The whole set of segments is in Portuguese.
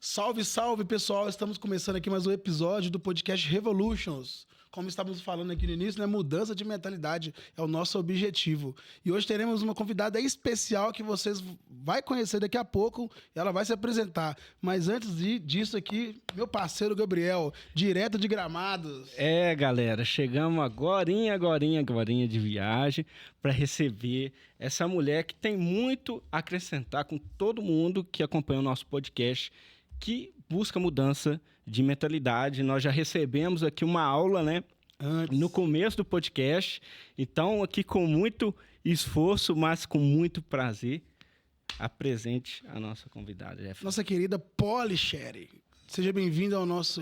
Salve, salve, pessoal! Estamos começando aqui mais um episódio do podcast Revolutions. Como estávamos falando aqui no início, né? Mudança de mentalidade é o nosso objetivo. E hoje teremos uma convidada especial que vocês vão conhecer daqui a pouco. Ela vai se apresentar. Mas antes disso aqui, meu parceiro Gabriel, direto de Gramados. É, galera, chegamos agorinha de viagem para receber essa mulher que tem muito a acrescentar com todo mundo que acompanha o nosso podcast, que busca mudança de mentalidade. Nós já recebemos aqui uma aula, né? No começo do podcast. Então, aqui com muito esforço, mas com muito prazer, apresente a nossa convidada, Jeff. Nossa querida Polly Sherry. Seja bem-vinda ao nosso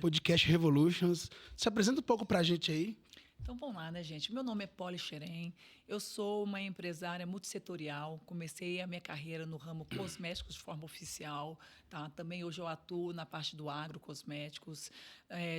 podcast Revolutions. Se apresenta um pouco pra gente aí. Então, vamos lá, né, gente? Meu nome é Polly Sherry. Eu sou uma empresária multissetorial. Comecei a minha carreira no ramo cosméticos de forma oficial. Tá? Também hoje eu atuo na parte do agrocosméticos.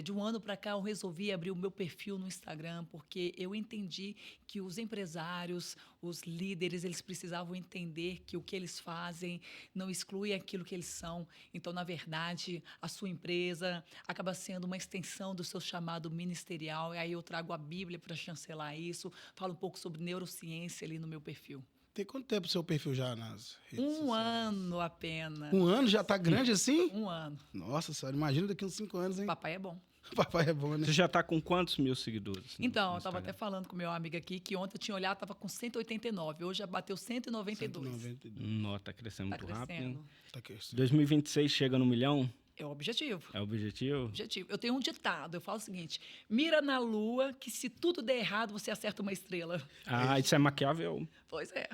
De um ano para cá, eu resolvi abrir o meu perfil no Instagram, porque eu entendi que os empresários, os líderes, eles precisavam entender que o que eles fazem não exclui aquilo que eles são. Então, na verdade, a sua empresa acaba sendo uma extensão do seu chamado ministerial. E aí eu trago a Bíblia para chancelar isso. Falo um pouco sobre neurociência ali no meu perfil. Tem quanto tempo o seu perfil já nas redes sociais? Um ano apenas. Um ano? Já tá grande assim? Um ano. Nossa senhora, imagina daqui uns 5 anos, hein? Papai é bom. Papai é bom, né? Você já está com quantos mil seguidores? Então, eu estava até falando com meu amigo aqui que ontem eu tinha olhado, estava com 189. Hoje já bateu 192. 192. Nossa, tá crescendo muito rápido. Tá crescendo. 2026 chega no 1 milhão? É o objetivo. É o objetivo? Objetivo. Eu tenho um ditado, eu falo o seguinte: mira na lua, que se tudo der errado, você acerta uma estrela. Ah, isso é Maquiavel, Pois é.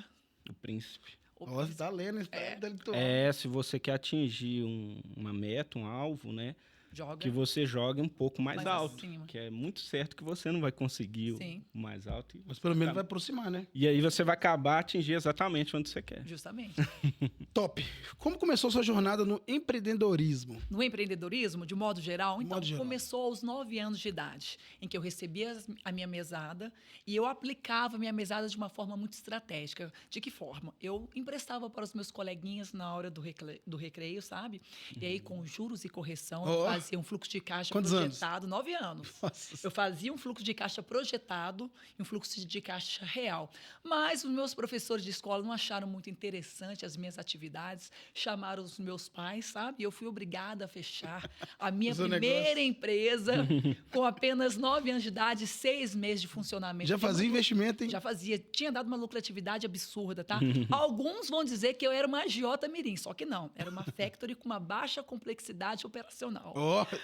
o príncipe. Nossa, tá lendo, está intelectual. Se você quer atingir uma meta, um alvo, né? Joga. Que você jogue um pouco mais alto. acima. Que é muito certo que você não vai conseguir Sim. o mais alto. Mas pelo menos vai aproximar, né? E aí você vai acabar atingir exatamente onde você quer. Justamente. Top. Como começou sua jornada no empreendedorismo? No empreendedorismo, de modo geral, então, modo geral. começou aos 9 anos de idade, em que eu recebia a minha mesada e eu aplicava a minha mesada de uma forma muito estratégica. De que forma? Eu emprestava para os meus coleguinhas na hora do recreio, sabe? E aí, com juros e correção, eu fazia um fluxo de caixa Quantos projetado. 9 anos. Nossa. Eu fazia um fluxo de caixa projetado e um fluxo de caixa real. Mas os meus professores de escola não acharam muito interessante as minhas atividades, chamaram os meus pais, sabe? E eu fui obrigada a fechar a minha primeira empresa com apenas 9 anos de idade, 6 meses de funcionamento. Já fazia investimento, hein? Já fazia. Tinha dado uma lucratividade absurda, tá? Alguns vão dizer que eu era uma agiota mirim, só que não. Era uma factory com uma baixa complexidade operacional.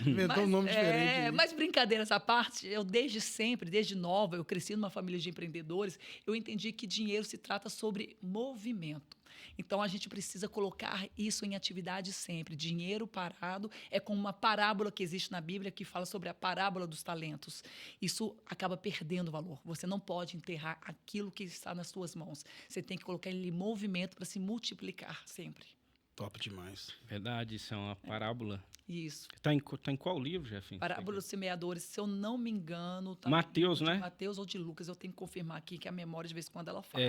Inventou um nome diferente. Mas brincadeiras à parte, eu desde sempre, desde nova, eu cresci numa família de empreendedores, eu entendi que dinheiro se trata sobre movimento. Então, a gente precisa colocar isso em atividade sempre. Dinheiro parado é como uma parábola que existe na Bíblia que fala sobre a parábola dos talentos. Isso acaba perdendo valor. Você não pode enterrar aquilo que está nas suas mãos. Você tem que colocar ele em movimento para se multiplicar sempre. Top demais. Verdade, isso é uma parábola. Isso. Tá em qual livro, Jefinho? Parábola dos semeadores, se eu não me engano... Tá Mateus, né? Mateus ou de Lucas, eu tenho que confirmar aqui, que a memória, de vez em quando, ela fala.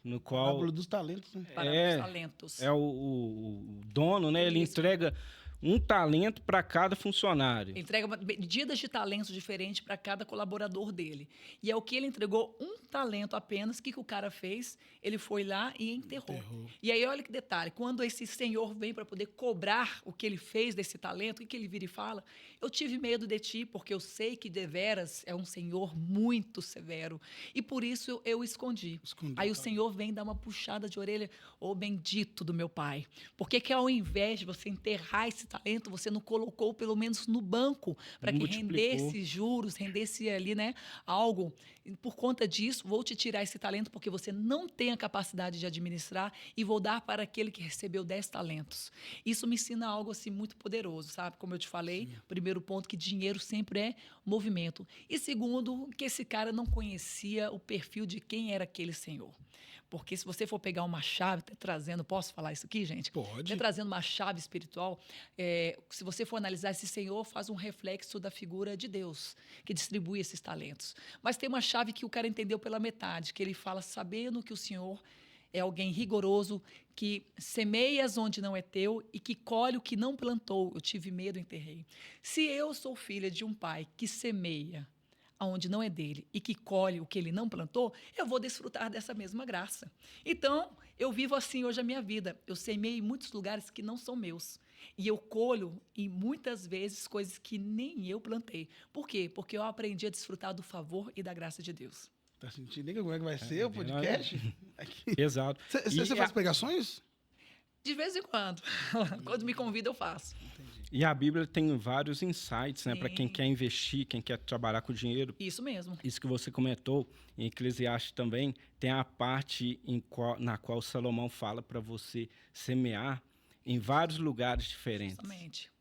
No qual... Parábola dos talentos, né? Parábola dos talentos. É o dono, né? Ele entrega um talento para cada funcionário. Ele entrega medidas de talentos diferentes para cada colaborador dele. E é o que ele entregou, um talento apenas. O que o cara fez? Ele foi lá e enterrou. E aí, olha que detalhe. Quando esse senhor vem para poder cobrar o que ele fez desse talento, o que ele vira e fala? Eu tive medo de ti, porque eu sei que deveras é um senhor muito severo. E por isso eu escondi. Aí o senhor vem dar uma puxada de orelha. Ô, bendito do meu pai. Por que ao invés de você enterrar esse talento, você não colocou pelo menos no banco para que rendesse juros, rendesse ali, né, algo? E por conta disso, vou te tirar esse talento porque você não tem a capacidade de administrar e vou dar para aquele que recebeu 10 talentos. Isso me ensina algo assim muito poderoso, sabe? Como eu te falei, primeiro ponto, que dinheiro sempre é movimento. E segundo, que esse cara não conhecia o perfil de quem era aquele senhor. Porque se você for pegar uma chave, posso falar isso aqui, gente? Pode. Trazendo uma chave espiritual, se você for analisar, esse Senhor faz um reflexo da figura de Deus, que distribui esses talentos. Mas tem uma chave que o cara entendeu pela metade, que ele fala, sabendo que o Senhor é alguém rigoroso que semeias onde não é teu e que colhe o que não plantou. Eu tive medo, enterrei. Se eu sou filha de um pai que semeia aonde não é dele e que colhe o que ele não plantou, eu vou desfrutar dessa mesma graça. Então, eu vivo assim hoje a minha vida. Eu semeio em muitos lugares que não são meus. E eu colho, e muitas vezes, coisas que nem eu plantei. Por quê? Porque eu aprendi a desfrutar do favor e da graça de Deus. Tá sentindo como é que vai ser o podcast? Aqui. Exato. Você faz pregações? De vez em quando. Quando me convida, eu faço. E a Bíblia tem vários insights, né, para quem Sim. quer investir, quem quer trabalhar com dinheiro. Isso mesmo. Isso que você comentou, em Eclesiastes também, tem a parte na qual Salomão fala para você semear em vários lugares diferentes. Justamente.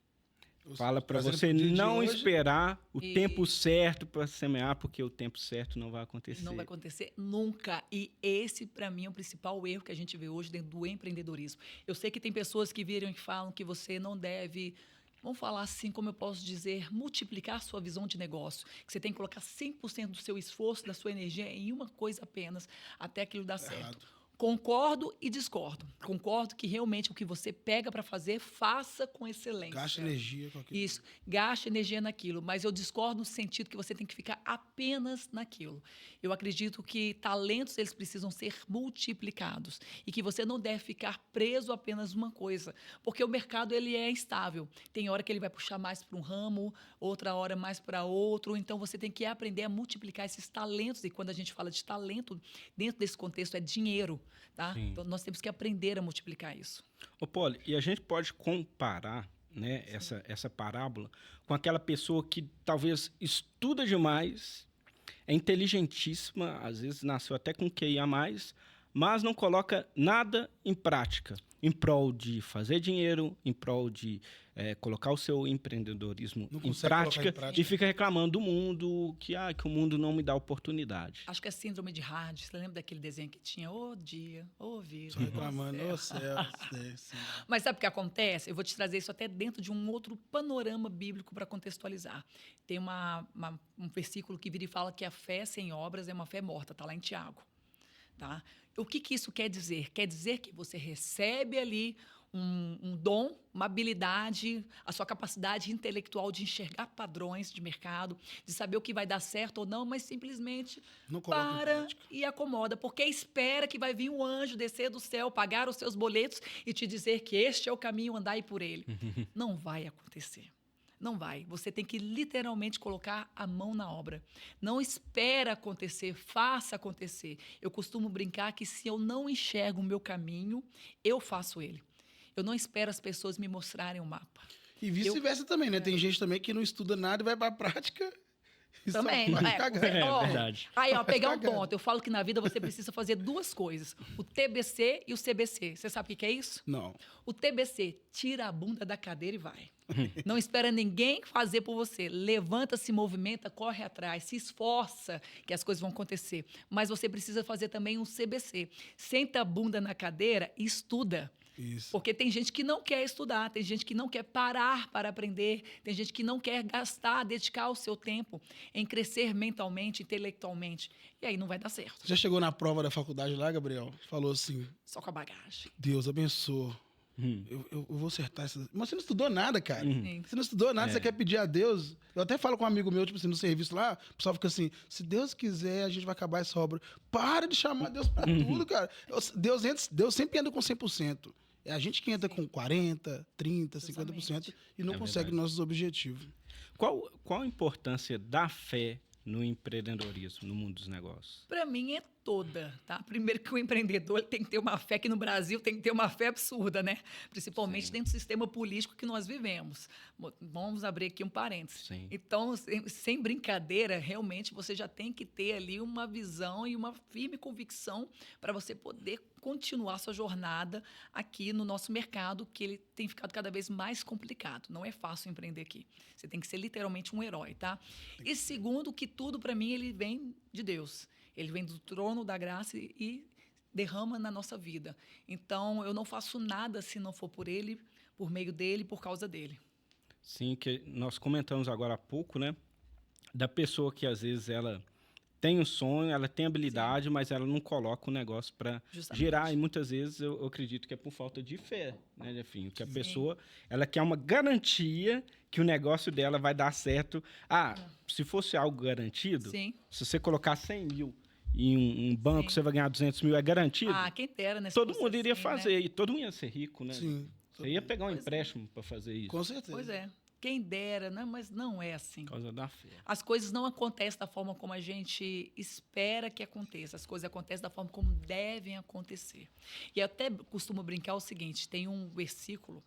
Fala para Trazendo você pro dia de não hoje. esperar o E- tempo certo para semear, porque o tempo certo não vai acontecer. Não vai acontecer nunca. E esse, para mim, é o principal erro que a gente vê hoje dentro do empreendedorismo. Eu sei que tem pessoas que viram e falam que você não deve, vamos falar assim, como eu posso dizer, multiplicar sua visão de negócio. Que você tem que colocar 100% do seu esforço, da sua energia em uma coisa apenas, até aquilo dar certo. Errado. Concordo e discordo. Concordo que realmente o que você pega para fazer, faça com excelência. Gasta energia com aquilo. Isso, gaste energia naquilo, mas eu discordo no sentido que você tem que ficar apenas naquilo. Eu acredito que talentos eles precisam ser multiplicados e que você não deve ficar preso a apenas uma coisa, porque o mercado ele é instável. Tem hora que ele vai puxar mais para um ramo, outra hora mais para outro, então você tem que aprender a multiplicar esses talentos e quando a gente fala de talento, dentro desse contexto é dinheiro, tá? Sim. Então nós temos que aprender a multiplicar isso. Ô, Poli, e a gente pode comparar, né, essa parábola com aquela pessoa que talvez estuda demais, é inteligentíssima, às vezes nasceu até com QI a mais, mas não coloca nada em prática, em prol de fazer dinheiro, em prol de colocar o seu empreendedorismo Não em consegue prática, colocar em prática. e fica reclamando do mundo, que o mundo não me dá oportunidade. Acho que é síndrome de Hard. Você lembra daquele desenho que tinha? Ô dia, ô vida. Só reclamando, ô ô céu. céu. Sim. Mas sabe o que acontece? Eu vou te trazer isso até dentro de um outro panorama bíblico para contextualizar. Tem um versículo que vira e fala que a fé sem obras é uma fé morta. Está lá em Tiago. Tá? O que isso quer dizer? Quer dizer que você recebe ali um dom, uma habilidade, a sua capacidade intelectual de enxergar padrões de mercado, de saber o que vai dar certo ou não, mas simplesmente Não coloca em para prática. e acomoda, porque espera que vai vir um anjo descer do céu, pagar os seus boletos e te dizer que este é o caminho, andai por ele. Não vai acontecer. Não vai. Você tem que literalmente colocar a mão na obra. Não espera acontecer, faça acontecer. Eu costumo brincar que se eu não enxergo o meu caminho, eu faço ele. Eu não espero as pessoas me mostrarem o mapa. E vice-versa também, né? Tem gente também que não estuda nada e vai pra prática e só Também. faz cagar. Verdade. Aí, ó, pegar um cagada. ponto. Eu falo que na vida você precisa fazer duas coisas. O TBC e o CBC. Você sabe o que é isso? Não. O TBC, tira a bunda da cadeira e vai. Não espera ninguém fazer por você. Levanta, se movimenta, corre atrás, se esforça que as coisas vão acontecer. Mas você precisa fazer também um CBC. Senta a bunda na cadeira e estuda. Isso. Porque tem gente que não quer estudar, tem gente que não quer parar para aprender, tem gente que não quer gastar, dedicar o seu tempo em crescer mentalmente, intelectualmente. E aí não vai dar certo. Você já chegou na prova da faculdade lá, Gabriel? Falou assim, Só com a bagagem. Deus abençoa. Eu vou acertar essa... Mas você não estudou nada, cara. Sim. Você não estudou nada, você quer pedir a Deus. Eu até falo com um amigo meu, tipo assim, no serviço lá, o pessoal fica assim, se Deus quiser, a gente vai acabar essa obra. Para de chamar Deus pra tudo, cara. Deus sempre anda com 100%. É a gente que entra com 40%, 30%, 50% Justamente. e não É consegue verdade. nossos objetivos. Qual a importância da fé no empreendedorismo, no mundo dos negócios? Para mim é toda, tá? Primeiro que o empreendedor ele tem que ter uma fé que no Brasil tem que ter uma fé absurda, né? Principalmente dentro do sistema político que nós vivemos. Vamos abrir aqui um parênteses. Sim. Então, sem brincadeira, realmente você já tem que ter ali uma visão e uma firme convicção para você poder continuar sua jornada aqui no nosso mercado, que ele tem ficado cada vez mais complicado. Não é fácil empreender aqui. Você tem que ser literalmente um herói, tá? E segundo, que tudo para mim ele vem de Deus. Ele vem do trono da graça e derrama na nossa vida. Então, eu não faço nada se não for por ele, por meio dele, por causa dele. Sim, que nós comentamos agora há pouco, né? Da pessoa que às vezes ela tem um sonho, ela tem habilidade, mas ela não coloca o negócio para Justamente. girar. E muitas vezes eu acredito que é por falta de fé, né, Jefinho? Que a pessoa, ela quer uma garantia que o negócio dela vai dar certo. Se fosse algo garantido, Sim. se você colocar 100 mil em um banco, Sim. você vai ganhar 200 mil, é garantido? Quem dera, né? Se Todo fosse mundo iria assim, fazer, né? e todo mundo ia ser rico, né? Sim. Você ia pegar um Pois é. empréstimo para fazer isso. Com certeza. Pois é. Quem dera, né? Mas não é assim. Por causa da fé. As coisas não acontecem da forma como a gente espera que aconteça. As coisas acontecem da forma como devem acontecer. E eu até costumo brincar o seguinte, tem um versículo,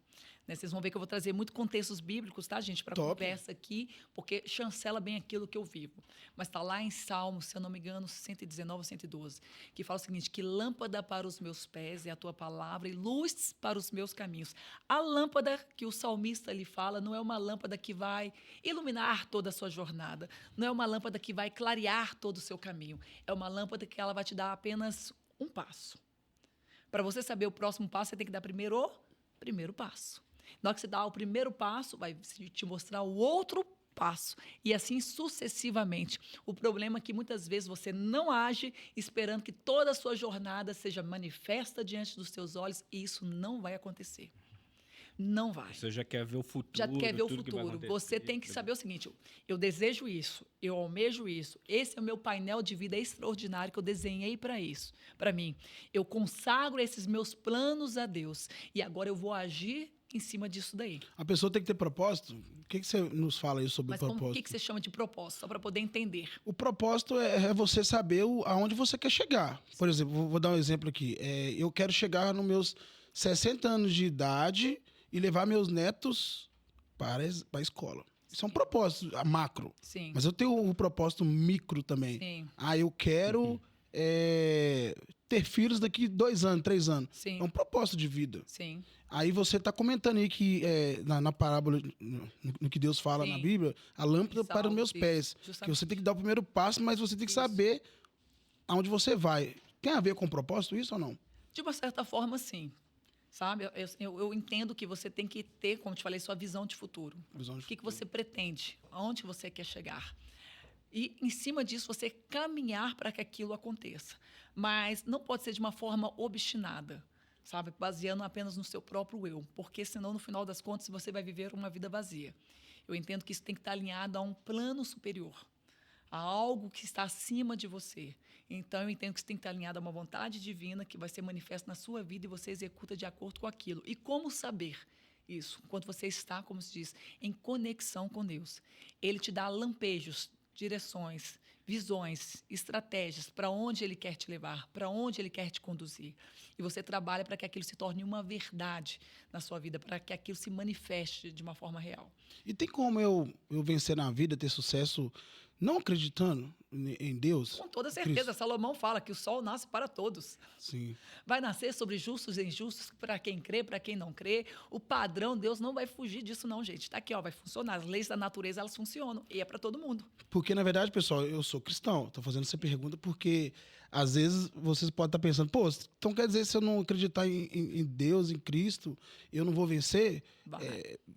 né, vocês vão ver que eu vou trazer muito contextos bíblicos, tá, gente, para a Top. conversa aqui, porque chancela bem aquilo que eu vivo. Mas está lá em Salmos, se eu não me engano, 119 ou 112, que fala o seguinte, que lâmpada para os meus pés é a tua palavra e luz para os meus caminhos. A lâmpada que o salmista lhe fala não é uma lâmpada que vai iluminar toda a sua jornada, não é uma lâmpada que vai clarear todo o seu caminho, é uma lâmpada que ela vai te dar apenas um passo. Para você saber o próximo passo, você tem que dar primeiro o primeiro passo. Na hora que você dá o primeiro passo, vai te mostrar o outro passo. E assim sucessivamente. O problema é que muitas vezes você não age esperando que toda a sua jornada seja manifesta diante dos seus olhos e isso não vai acontecer. Não vai. Você já quer ver o futuro. Já quer ver o tudo que vai futuro. acontecer. Você tem que saber o seguinte, eu desejo isso, eu almejo isso. Esse é o meu painel de vida extraordinário que eu desenhei para isso, para mim. Eu consagro esses meus planos a Deus e agora eu vou agir em cima disso daí. A pessoa tem que ter propósito? O que você nos fala aí sobre Mas o propósito? o que você chama de propósito? Só para poder entender. O propósito é você saber aonde você quer chegar. Por exemplo, vou dar um exemplo aqui. Eu quero chegar nos meus 60 anos de idade e levar meus netos para a escola. Isso é um propósito macro. Sim. Mas eu tenho um propósito micro também. Sim. Eu quero ter filhos daqui 2 anos, 3 anos. Sim. É um propósito de vida. Sim. Aí você está comentando aí que na parábola, no que Deus fala Sim. na Bíblia, a lâmpada Salmos, para os meus isso, pés. Que justamente. você tem que dar o primeiro passo, mas você tem que Isso. saber aonde você vai. Tem a ver com propósito isso ou não? De uma certa forma, sim. Sabe? Eu entendo que você tem que ter, como te falei, sua visão de futuro. Visão de O que futuro. você pretende? Aonde você quer chegar? E, em cima disso, você caminhar para que aquilo aconteça. Mas não pode ser de uma forma obstinada, sabe? Baseando apenas no seu próprio eu. Porque, senão, no final das contas, você vai viver uma vida vazia. Eu entendo que isso tem que estar alinhado a um plano superior, a algo que está acima de você. Então, eu entendo que isso tem que estar alinhado a uma vontade divina que vai ser manifesta na sua vida e você executa de acordo com aquilo. E como saber isso? Quando você está, como se diz, em conexão com Deus. Ele te dá lampejos, direções, visões, estratégias para onde Ele quer te levar, para onde Ele quer te conduzir. E você trabalha para que aquilo se torne uma verdade na sua vida, para que aquilo se manifeste de uma forma real. E tem como eu vencer na vida, ter sucesso, não acreditando em Deus? Com toda certeza, Cristo. Salomão fala que o sol nasce para todos. Sim. Vai nascer sobre justos e injustos, para quem crê, para quem não crê. O padrão, Deus não vai fugir disso não, gente. Está aqui, vai funcionar. As leis da natureza, elas funcionam. E é para todo mundo. Porque, na verdade, pessoal, eu sou cristão. Estou fazendo essa pergunta porque, às vezes, vocês podem estar pensando, pô, então quer dizer, se eu não acreditar em Deus, em Cristo, eu não vou vencer?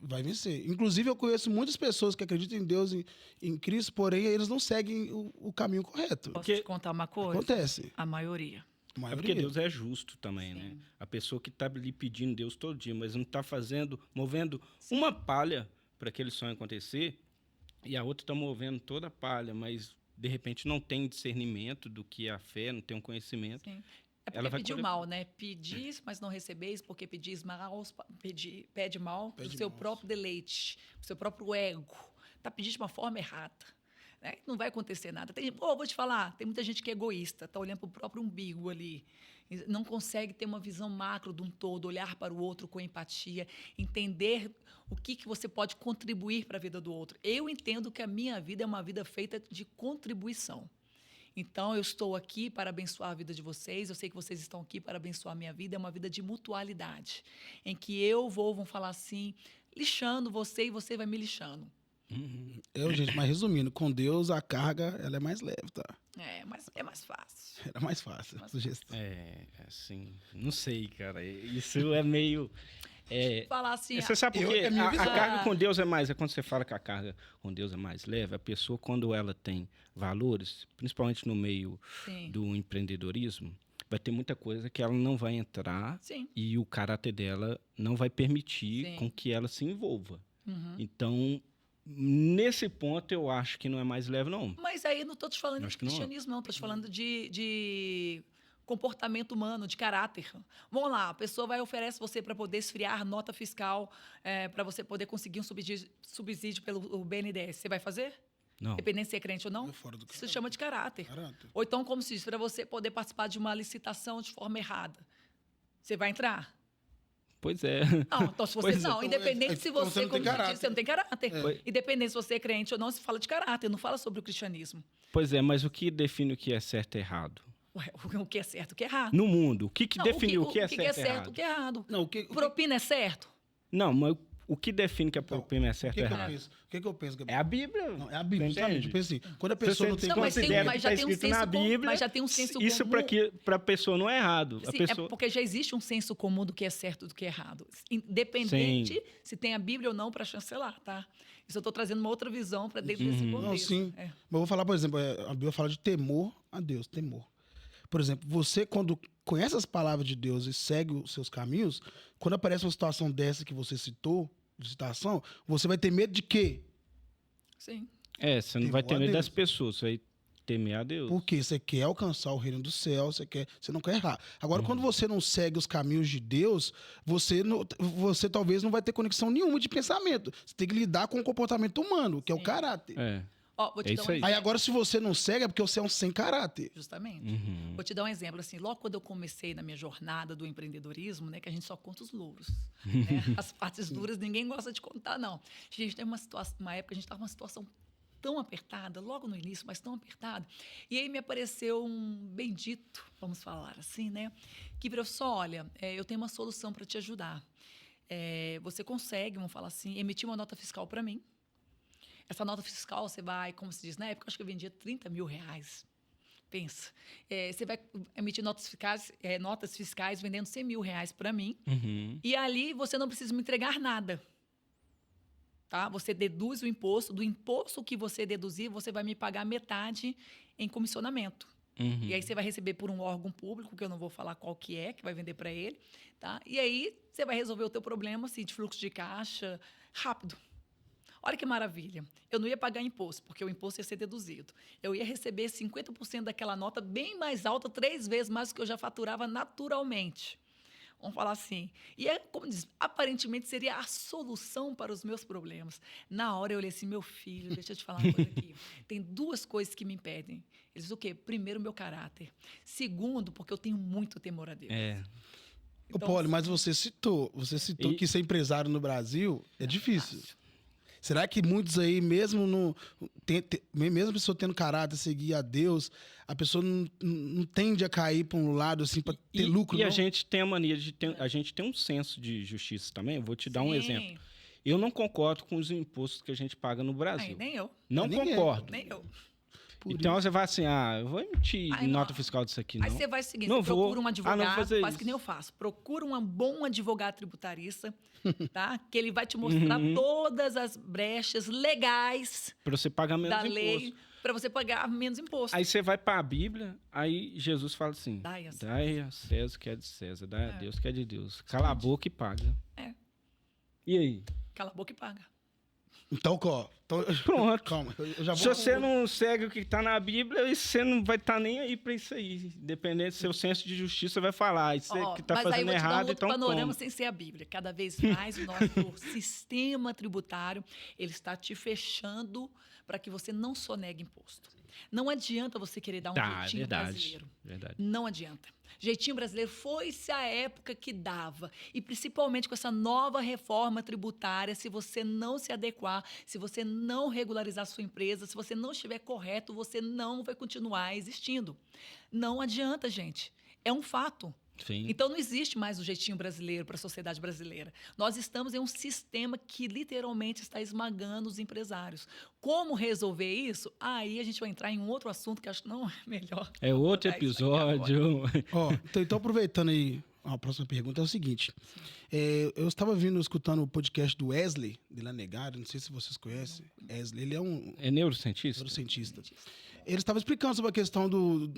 Vai vencer. Inclusive, eu conheço muitas pessoas que acreditam em Deus, em Cristo, porém, eles não seguem o caminho correto. Posso te contar uma coisa? Acontece. A maioria. A É maioria. porque Deus é justo também, né? A pessoa que está lhe pedindo Deus todo dia, mas não está movendo uma palha para aquele sonho acontecer, e a outra está movendo toda a palha, mas de repente não tem discernimento do que é a fé, não tem um conhecimento. Sim. É Ela porque vai pediu colher- mal, né? Pedis, mas não recebeis, porque pedis mal, pede mal Pede do seu mal. próprio deleite, do seu próprio ego. Está pedindo de uma forma errada. Né? Não vai acontecer nada. Vou te falar, tem muita gente que é egoísta, está olhando para o próprio umbigo ali. Não consegue ter uma visão macro de um todo, olhar para o outro com empatia, entender o que você pode contribuir para a vida do outro. Eu entendo que a minha vida é uma vida feita de contribuição. Então, eu estou aqui para abençoar a vida de vocês, eu sei que vocês estão aqui para abençoar a minha vida, é uma vida de mutualidade, em que vamos falar assim, lixando você e você vai me lixando. Gente, mas resumindo, com Deus a carga ela é mais leve, tá? Mas é mais fácil. Era mais fácil. Sugestão. Assim, não sei, cara. Isso é meio... falar assim... Você sabe por quê? é minha A visão. carga com Deus é mais... Quando você fala que a carga com Deus é mais leve, a pessoa, quando ela tem valores, principalmente no meio Sim. do empreendedorismo, vai ter muita coisa que ela não vai entrar Sim. e o caráter dela não vai permitir Sim. com que ela se envolva. Uhum. Então, nesse ponto, eu acho que não é mais leve, não. Mas aí não estou te falando Eu de acho que não é. cristianismo, não. Estou te falando de comportamento humano, de caráter. Vamos lá, a pessoa vai oferecer você para poder esfriar nota fiscal, para você poder conseguir um subsídio pelo BNDES. Você vai fazer? Não. Dependendo se é crente ou não? É fora do Isso se chama de caráter. Caráter. Ou então, como se diz, para você poder participar de uma licitação de forma errada. Você vai entrar? Pois é. Não, então se você Pois é. não, independente se Então você, você não tem como se diz, caráter. você não tem caráter. É. Independente se você é crente ou não, se fala de caráter, não fala sobre o cristianismo. Pois é, mas o que define o que é certo e errado? Ué, o que é certo, o que é errado. No mundo, o que Não, define o que é o que certo é e certo, errado? o que é errado. Não, Propina é certo? Não, mas o que define que a propina é certo o ou que, que eu errado? penso? O que, que eu penso, É Gabriel? a Bíblia. Não, é a Bíblia, Você sabe? entende? Eu penso assim, quando a Se pessoa você não tem Não, mas tem- considera mas que já está tem um escrito na senso comum, Bíblia, mas já tem um senso isso comum. para a pessoa não é errado. A Sim, pessoa... é porque já existe um senso comum do que é certo e do que é errado. Independente Sim. se tem a Bíblia ou não para chancelar, tá? Isso eu estou trazendo uma outra visão para dentro desse contexto. Não, sim. É. Mas eu vou falar, por exemplo, a Bíblia fala de temor a Deus, temor. Por exemplo, você quando conhece as palavras de Deus e segue os seus caminhos, quando aparece uma situação dessa que você citou, de citação, você vai ter medo de quê? Sim. Você não Temor vai ter a medo Deus. das pessoas, você vai temer a Deus. Porque você quer alcançar o reino do céu, você não quer errar. Agora, quando você não segue os caminhos de Deus, você talvez não vai ter conexão nenhuma de pensamento. Você tem que lidar com o comportamento humano, que é o Sim. caráter. É. Ó, vou te É dar isso um aí. Aí exemplo. agora, se você não segue, é porque você é um sem caráter. Justamente. Uhum. Vou te dar um exemplo, assim, logo quando eu comecei na minha jornada do empreendedorismo, né, que a gente só conta os louros, né? As partes duras ninguém gosta de contar, não. Gente, tem uma época a gente estava numa situação tão apertada, logo no início, mas tão apertada, e aí me apareceu um bendito, vamos falar assim, né, que virou só, olha, eu tenho uma solução para te ajudar. Você consegue, vamos falar assim, emitir uma nota fiscal para mim. Essa nota fiscal, você vai, como se diz, na época, acho que eu vendia 30 mil reais. Pensa. Você vai emitir notas fiscais vendendo 100 mil reais para mim. Uhum. E ali você não precisa me entregar nada. Tá? Você deduz o imposto. Do imposto que você deduzir, você vai me pagar metade em comissionamento. Uhum. E aí você vai receber por um órgão público, que eu não vou falar qual que vai vender para ele. Tá? E aí você vai resolver o teu problema assim, de fluxo de caixa rápido. Olha que maravilha. Eu não ia pagar imposto, porque o imposto ia ser deduzido. Eu ia receber 50% daquela nota bem mais alta, 3 vezes mais do que eu já faturava naturalmente. Vamos falar assim. E como diz, aparentemente seria a solução para os meus problemas. Na hora eu olhei assim, meu filho, deixa eu te falar uma coisa aqui. Tem 2 coisas que me impedem. Eles o quê? Primeiro, o meu caráter. Segundo, porque eu tenho muito temor a Deus. Ô, Poli, mas você citou que ser empresário no Brasil é difícil. Será que muitos aí, mesmo mesmo a pessoa tendo caráter, seguir a Deus, a pessoa não tende a cair para um lado assim para ter lucro, E não? a gente tem a mania de a gente tem um senso de justiça também. Eu vou te dar um exemplo. Eu não concordo com os impostos que a gente paga no Brasil. Nem eu. Não Ninguém. concordo. Nem eu. Então você vai assim, eu vou emitir Ai, nota não. fiscal disso aqui, não. Aí você vai seguir, Não você vou. procura um Não vou advogado, fazer faz isso. que nem eu faço. Procura um bom advogado tributarista, tá? Que ele vai te mostrar todas as brechas legais Para você pagar menos da imposto. lei para você pagar menos imposto. Aí você vai para a Bíblia, aí Jesus fala assim: Dai a César. dai a César o que é de César, dai a Deus o que é de Deus. Cala a boca e paga. É. E aí? Cala a boca e paga. Então, Pronto. calma, eu já Se vou... você não segue o que está na Bíblia, você não vai estar nem aí para isso aí. Dependendo do seu senso de justiça, vai falar. Isso Ó, que está mas aí eu fazendo vou te dar um errado, outro então panorama como? sem ser a Bíblia. Cada vez mais o nosso sistema tributário ele está te fechando para que você não sonegue imposto. Não adianta você querer dar um jeitinho brasileiro. Verdade. Não adianta. Jeitinho brasileiro foi-se a época que dava. E principalmente com essa nova reforma tributária, se você não se adequar, se você não regularizar sua empresa, se você não estiver correto, você não vai continuar existindo. Não adianta, gente. É um fato. Sim. Então, não existe mais o jeitinho brasileiro para a sociedade brasileira. Nós estamos em um sistema que literalmente está esmagando os empresários. Como resolver isso? Aí a gente vai entrar em um outro assunto que acho que não é melhor. É outro abordar isso aqui agora. episódio. Ó, então aproveitando aí, A próxima pergunta é o seguinte. Eu estava escutando o podcast do Wesley, de La Negara, não sei se vocês conhecem. Wesley, ele é um É neurocientista? neurocientista. Ele estava explicando sobre a questão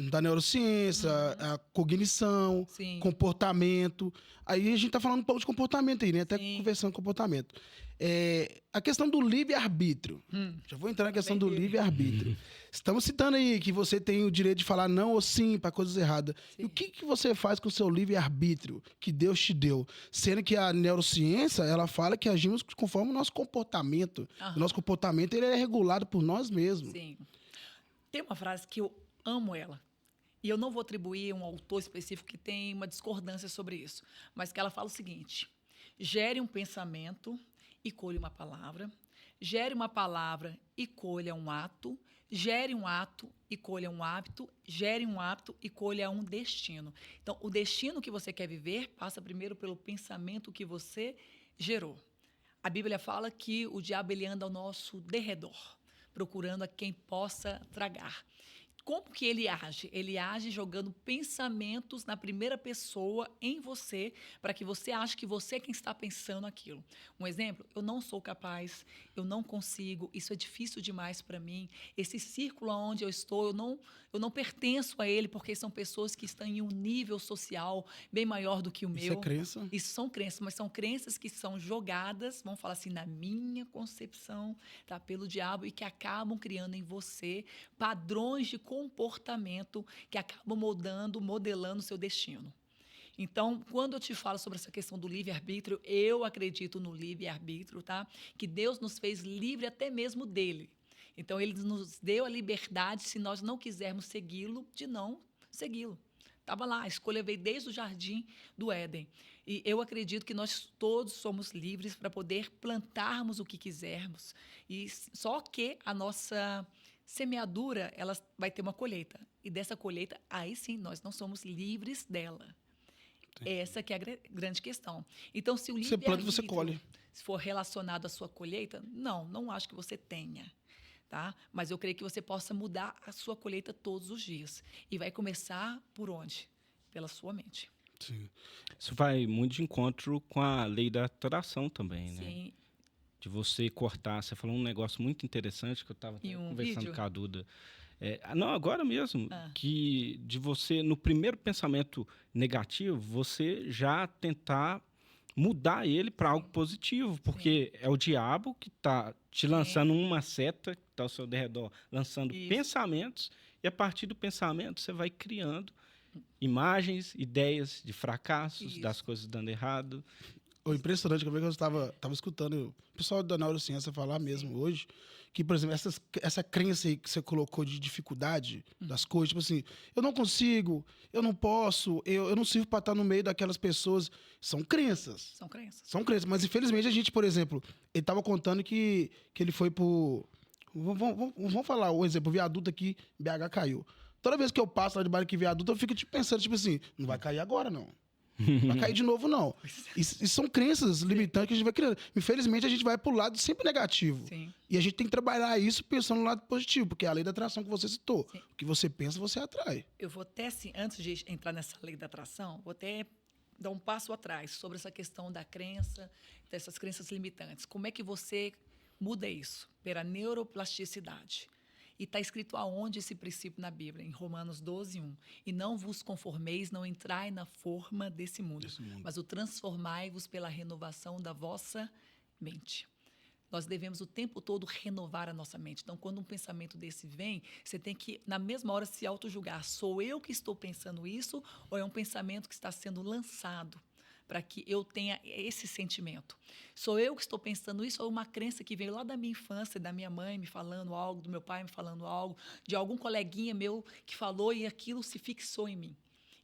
da neurociência, a cognição, Sim. comportamento. Aí a gente está falando um pouco de comportamento aí, né? Até Sim. conversando comportamento. A questão do livre-arbítrio. Já vou entrar na questão do livre-arbítrio. Estamos citando aí que você tem o direito de falar não ou sim para coisas erradas. Sim. E o que você faz com o seu livre-arbítrio que Deus te deu? Sendo que a neurociência, ela fala que agimos conforme o nosso comportamento. Aham. O nosso comportamento ele é regulado por nós mesmos. Sim. Tem uma frase que eu amo ela. E eu não vou atribuir um autor específico que tem uma discordância sobre isso. Mas que ela fala o seguinte: gere um pensamento e colhe uma palavra. Gere uma palavra e colha um ato. Gere um ato e colha um hábito. Gere um hábito e colha um destino. Então, o destino que você quer viver passa primeiro pelo pensamento que você gerou. A Bíblia fala que o diabo ele anda ao nosso derredor, procurando a quem possa tragar. Como que ele age? Ele age jogando pensamentos na primeira pessoa em você, para que você ache que você é quem está pensando aquilo. Um exemplo, eu não sou capaz, eu não consigo, isso é difícil demais para mim. Esse círculo onde eu estou, eu não pertenço a ele, porque são pessoas que estão em um nível social bem maior do que o meu. Isso é crença. Isso são crenças, mas são crenças que são jogadas, vamos falar assim, na minha concepção, tá, pelo diabo e que acabam criando em você padrões de comportamento que acabam modelando o seu destino. Então, quando eu te falo sobre essa questão do livre-arbítrio, eu acredito no livre-arbítrio, tá? Que Deus nos fez livre até mesmo dele. Então, ele nos deu a liberdade, se nós não quisermos segui-lo, de não segui-lo. Estava lá, a escolha veio desde o jardim do Éden. E eu acredito que nós todos somos livres para poder plantarmos o que quisermos. E só que a nossa semeadura, ela vai ter uma colheita. E dessa colheita, aí sim, nós não somos livres dela. Essa que é a grande questão. Então, se o Você planta, você livre-arbítrio colhe. se for relacionado à sua colheita, não acho que você tenha. Tá? Mas eu creio que você possa mudar a sua colheita todos os dias. E vai começar por onde? Pela sua mente. Sim. Isso vai muito de encontro com a lei da atração também, né? Sim. De você cortar. Você falou um negócio muito interessante que eu estava Em um conversando vídeo? com a Duda. Não, agora mesmo, Ah. que de você, no primeiro pensamento negativo, você já tentar mudar ele para algo positivo, porque é o diabo que está te lançando uma seta, que está ao seu derredor, lançando Isso. pensamentos, e a partir do pensamento você vai criando imagens, ideias de fracassos, Isso. das coisas dando errado. O impressionante que eu estava escutando o pessoal da neurociência falar mesmo hoje, que, por exemplo, essa crença aí que você colocou de dificuldade das coisas, tipo assim, eu não consigo, eu não posso, eu não sirvo para estar no meio daquelas pessoas, são crenças. São crenças. São crenças, mas infelizmente a gente, por exemplo, ele estava contando que ele foi pro... Vamos falar o exemplo, o viaduto aqui, BH caiu. Toda vez que eu passo lá debaixo daquele viaduto, eu fico pensando, tipo assim, não vai cair agora, não. Não vai cair de novo, não. E são crenças limitantes que a gente vai criando. Infelizmente, a gente vai pro lado sempre negativo. Sim. E a gente tem que trabalhar isso pensando no lado positivo, porque é a lei da atração que você citou. Sim. O que você pensa, você atrai. Eu vou até, assim, antes de entrar nessa lei da atração, vou até dar um passo atrás sobre essa questão da crença, dessas crenças limitantes. Como é que você muda isso? Pela neuroplasticidade. E está escrito aonde esse princípio na Bíblia? Em Romanos 12:1. E não vos conformeis, não entrai na forma desse mundo, mas o transformai-vos pela renovação da vossa mente. Nós devemos o tempo todo renovar a nossa mente. Então, quando um pensamento desse vem, você tem que, na mesma hora, se auto-julgar. Sou eu que estou pensando isso ou é um pensamento que está sendo lançado para que eu tenha esse sentimento? Sou eu que estou pensando isso ou é uma crença que veio lá da minha infância, da minha mãe me falando algo, do meu pai me falando algo, de algum coleguinha meu que falou e aquilo se fixou em mim?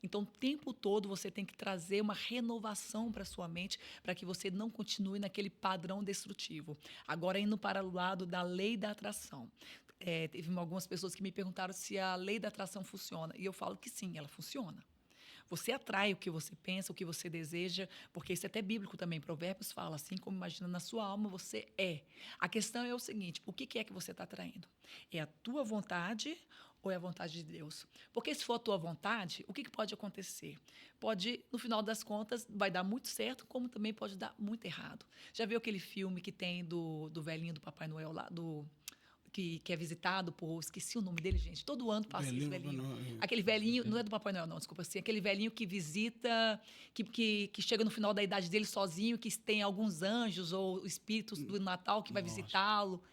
Então, o tempo todo você tem que trazer uma renovação para a sua mente para que você não continue naquele padrão destrutivo. Agora, indo para o lado da lei da atração. Teve algumas pessoas que me perguntaram se a lei da atração funciona. E eu falo que sim, ela funciona. Você atrai o que você pensa, o que você deseja, porque isso é até bíblico também. Provérbios fala, assim como imagina na sua alma, você é. A questão é o seguinte, o que é que você está atraindo? É a tua vontade ou é a vontade de Deus? Porque se for a tua vontade, o que pode acontecer? Pode, no final das contas, vai dar muito certo, como também pode dar muito errado. Já viu aquele filme que tem do velhinho do Papai Noel lá, que é visitado por... Esqueci o nome dele, gente. Todo ano passa esse velhinho. Aquele velhinho... Não é do Papai Noel, não, desculpa. Assim, aquele velhinho que visita... Que chega no final da idade dele sozinho, que tem alguns anjos ou espíritos do Natal que vai visitá-lo.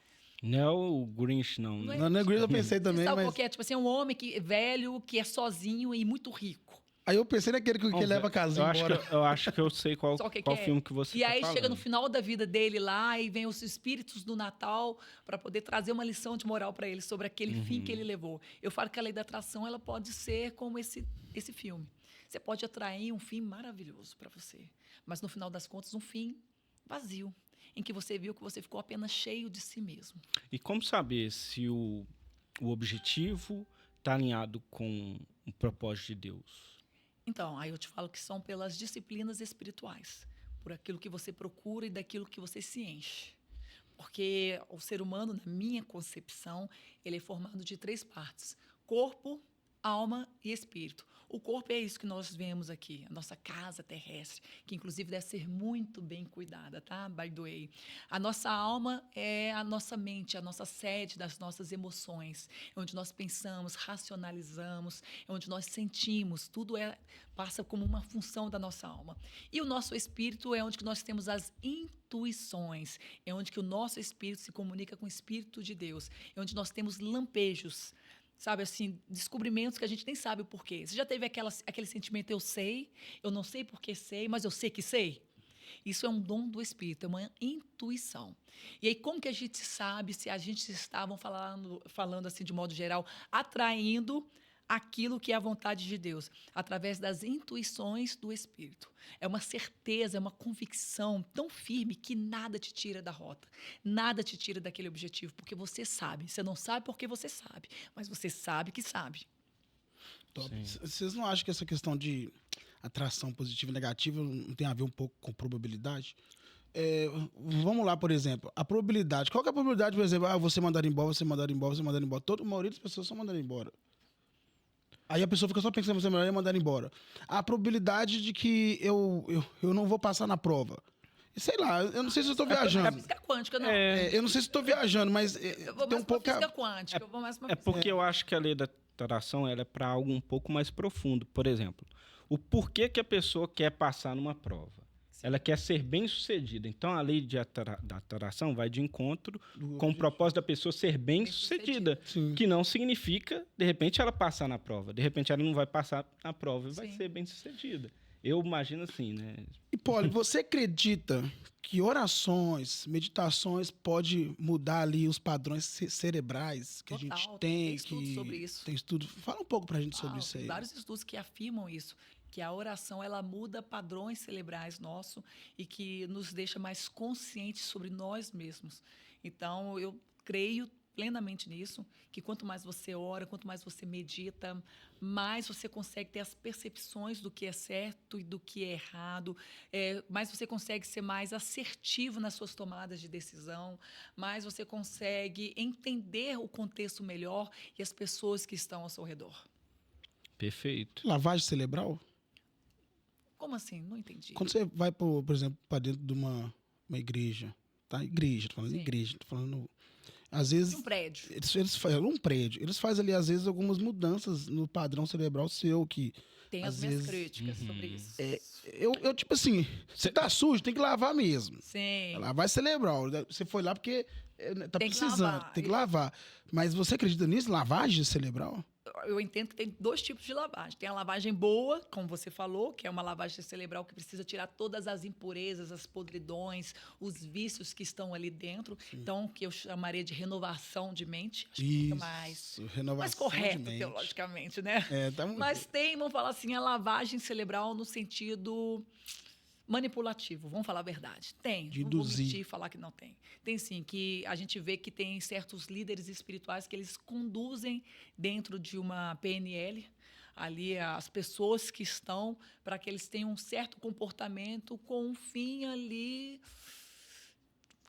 Não é o Grinch, não. Não é Não é Grinch, eu pensei também, sabe mas... qual que é? Tipo assim, um homem velho, que é sozinho e muito rico. Aí eu pensei naquele que leva a casinha embora. Eu acho que eu sei qual filme que você E tá aí falando. chega no final da vida dele lá e vem os espíritos do Natal para poder trazer uma lição de moral para ele sobre aquele fim que ele levou. Eu falo que a lei da atração ela pode ser como esse filme. Você pode atrair um fim maravilhoso para você, mas no final das contas um fim vazio, em que você viu que você ficou apenas cheio de si mesmo. E como saber se o objetivo está alinhado com o propósito de Deus? Então, aí eu te falo que são pelas disciplinas espirituais, por aquilo que você procura e daquilo que você se enche. Porque o ser humano, na minha concepção, ele é formado de 3 partes: corpo, alma e espírito. O corpo é isso que nós vemos aqui, a nossa casa terrestre, que inclusive deve ser muito bem cuidada, tá? By the way. A nossa alma é a nossa mente, a nossa sede das nossas emoções, é onde nós pensamos, racionalizamos, é onde nós sentimos, tudo passa como uma função da nossa alma. E o nosso espírito é onde que nós temos as intuições, é onde que o nosso espírito se comunica com o Espírito de Deus, é onde nós temos lampejos, sabe, assim, descobrimentos que a gente nem sabe o porquê. Você já teve aquele sentimento, eu não sei porque sei, mas eu sei que sei? Isso é um dom do Espírito, é uma intuição. E aí, como que a gente sabe se a gente estava falando assim, de modo geral, atraindo aquilo que é a vontade de Deus, através das intuições do Espírito. É uma certeza, é uma convicção tão firme que nada te tira da rota, nada te tira daquele objetivo, porque você sabe. Você não sabe porque você sabe, mas você sabe que sabe. Top. Vocês não acham que essa questão de atração positiva e negativa não tem a ver um pouco com probabilidade? Vamos lá, por exemplo, a probabilidade. Qual que é a probabilidade, por exemplo, você mandar embora, você mandar embora, você mandar embora? A maioria das pessoas são mandando embora. Aí a pessoa fica só pensando, você é melhor mandar embora. A probabilidade de que eu não vou passar na prova. Sei lá, eu não sei se eu estou viajando. É física quântica, não. Eu não sei se estou viajando, mas Eu vou tem mais um pouco... física quântica. Eu vou mais pra É porque eu acho que a lei da atração ela é para algo um pouco mais profundo. Por exemplo, o porquê que a pessoa quer passar numa prova. Ela quer ser bem-sucedida. Então, a lei da atração vai de encontro com o propósito da pessoa ser bem-sucedida. Que não significa, de repente, ela passar na prova. De repente, ela não vai passar na prova e vai ser bem-sucedida. Eu imagino assim, né? E, Poli, você acredita que orações, meditações pode mudar ali os padrões cerebrais que Total, a gente tem? Tem estudo sobre isso. Tem estudo. Fala um pouco pra gente sobre isso aí. Tem vários estudos que afirmam isso, que a oração ela muda padrões cerebrais nossos e que nos deixa mais conscientes sobre nós mesmos. Então, eu creio plenamente nisso, que quanto mais você ora, quanto mais você medita, mais você consegue ter as percepções do que é certo e do que é errado, mais você consegue ser mais assertivo nas suas tomadas de decisão, mais você consegue entender o contexto melhor e as pessoas que estão ao seu redor. Perfeito. Lavagem cerebral? Como assim? Não entendi. Quando você vai, por exemplo, para dentro de uma igreja, tá? Igreja, tô falando de igreja, tô falando... Às vezes... De um prédio. Eles fazem um prédio. Eles fazem ali, às vezes, algumas mudanças no padrão cerebral seu, que... Tem as minhas críticas sobre isso. Eu, tipo assim, se tá sujo, tem que lavar mesmo. Sim. Lavar cerebral. Você foi lá porque tá Tem que precisando, lavar. tem que lavar. Mas você acredita nisso? Lavagem cerebral? Eu entendo que tem 2 tipos de lavagem. Tem a lavagem boa, como você falou, que é uma lavagem cerebral que precisa tirar todas as impurezas, as podridões, os vícios que estão ali dentro. Sim. Então, que eu chamaria de renovação de mente. Acho que fica mais correto, teologicamente, né? Tá muito... Mas tem, vamos falar assim, a lavagem cerebral no sentido manipulativo, vamos falar a verdade. Tem, de não vou induzir. mentir e falar que não tem. Tem sim, que a gente vê que tem certos líderes espirituais que eles conduzem dentro de uma PNL, ali as pessoas que estão, para que eles tenham um certo comportamento com um fim ali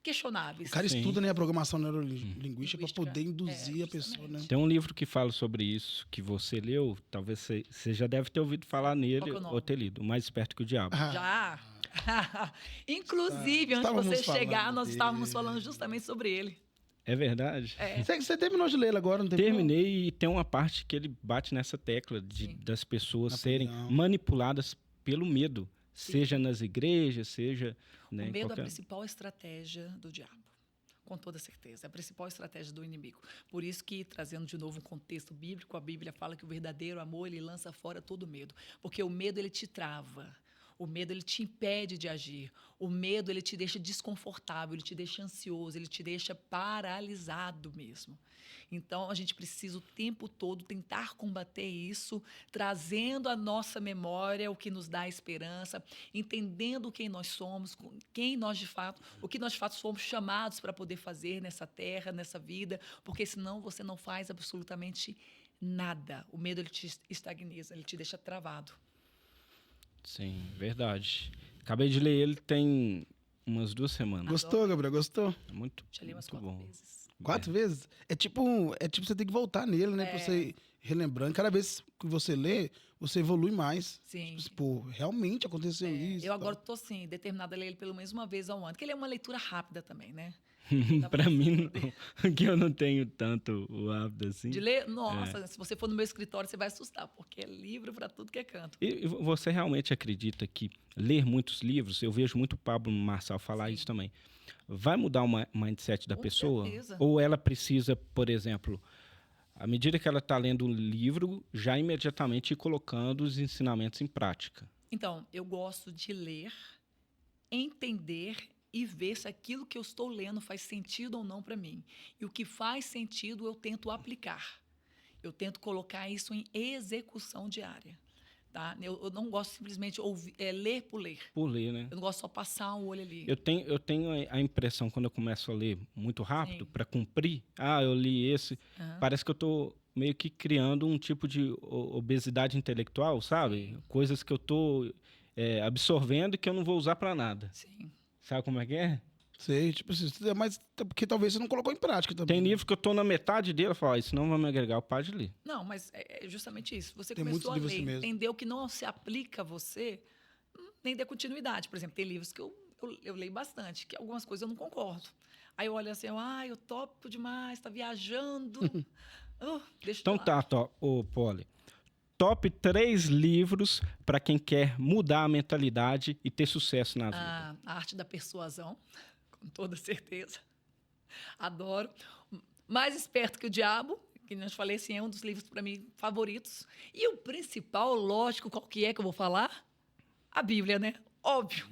questionáveis. O cara Sim. estuda, né, a programação neurolinguística para Linguística, poder induzir a pessoa, justamente. né? Tem um livro que fala sobre isso, que você leu, talvez você já deve ter ouvido falar nele Qual que é o nome? ou ter lido, Mais Esperto que o Diabo. Ah, Já. Inclusive, antes de Estávamos você chegar, falando nós estávamos dele. falando justamente sobre ele. É verdade? É. Você terminou de ler ele agora, não terminou? Terminei e tem uma parte que ele bate nessa tecla Sim. das pessoas Napoleão. serem manipuladas pelo medo, Sim. seja nas igrejas, seja O né, em medo é a qualquer... principal estratégia do diabo. Com toda certeza. É a principal estratégia do inimigo. Por isso que, trazendo de novo um contexto bíblico, a Bíblia fala que o verdadeiro amor, ele lança fora todo medo. Porque o medo, ele te trava. O medo, ele te impede de agir. O medo, ele te deixa desconfortável, ele te deixa ansioso, ele te deixa paralisado mesmo. Então, a gente precisa o tempo todo tentar combater isso, trazendo à nossa memória o que nos dá esperança, entendendo quem nós somos, quem nós de fato, o que nós de fato fomos chamados para poder fazer nessa terra, nessa vida, porque senão você não faz absolutamente nada. O medo, ele te estagniza, ele te deixa travado. Sim, verdade. Acabei de ler ele tem umas 2 semanas. Gostou, Gabriel? Gostou? É muito, Já li umas muito 4 bom. vezes. 4 vezes? É tipo você tem que voltar nele, né? Pra você ir relembrando. Cada vez que você lê, você evolui mais. Sim. Tipo, pô, realmente aconteceu isso. Eu e agora tal. estou, assim, determinada a ler ele pelo menos uma vez ao ano, porque ele é uma leitura rápida também, né? Pra mim, não, que eu não tenho tanto o hábito assim. De ler, nossa, se você for no meu escritório, você vai assustar, porque é livro para tudo que é canto. E você realmente acredita que ler muitos livros, eu vejo muito o Pablo Marçal falar Sim. isso também, vai mudar o mindset da Com pessoa? certeza. Ou ela precisa, por exemplo, à medida que ela está lendo um livro, já imediatamente ir colocando os ensinamentos em prática? Então, eu gosto de ler, entender e ver se aquilo que eu estou lendo faz sentido ou não para mim. E o que faz sentido, eu tento aplicar. Eu tento colocar isso em execução diária. Tá? Eu não gosto simplesmente de ler por ler. Por ler, né? Eu não gosto só passar o olho ali. Eu tenho a impressão, quando eu começo a ler muito rápido, Sim. para cumprir, eu li esse, Aham. parece que eu estou meio que criando um tipo de obesidade intelectual, sabe? Sim. Coisas que eu estou absorvendo e que eu não vou usar para nada. Sim. Sabe como é que é? Sei, tipo assim, mas porque talvez você não colocou em prática também. Tem né? livro que eu estou na metade dele, eu falo, isso não vai me agregar, eu paro de ler. Não, mas é justamente isso. Você Tem começou a muitos livros ler, assim mesmo. entendeu que não se aplica a você, nem dê continuidade. Por exemplo, tem livros que eu leio bastante, que algumas coisas eu não concordo. Aí eu olho assim, eu topo demais, tá viajando. Deixa Então de lado. tá, ô Poli. Top 3 livros para quem quer mudar a mentalidade e ter sucesso na vida. A Arte da Persuasão, com toda certeza. Adoro. Mais Esperto que o Diabo, que eu te falei, assim, é um dos livros, para mim, favoritos. E o principal, lógico, qual que é que eu vou falar? A Bíblia, né? Óbvio.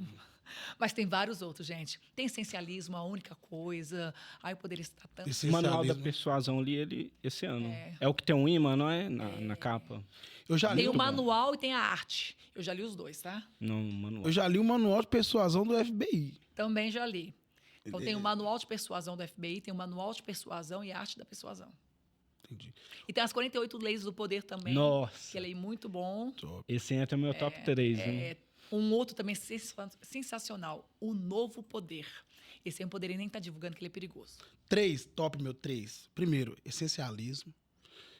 Mas tem vários outros, gente. Tem Essencialismo, A Única Coisa. Aí eu poderia estar tanto. O Manual da Essencialismo. Persuasão li ele esse ano. É o que tem um imã, não é? Na capa. Eu já li, Tem o muito bom. manual e tem a arte. Eu já li os dois, tá? Não, manual. eu já li o manual de persuasão do FBI. Também já li. Então tem o manual de persuasão do FBI, tem o manual de persuasão e a arte da persuasão. Entendi. E tem as 48 leis do poder também. Nossa. Que é lei muito bom. Top. Esse entra no meu top 3, hein? Um outro também sensacional, O Novo Poder. Esse eu não poderia nem estar divulgando, que ele é perigoso. 3, top, meu 3. Primeiro, essencialismo.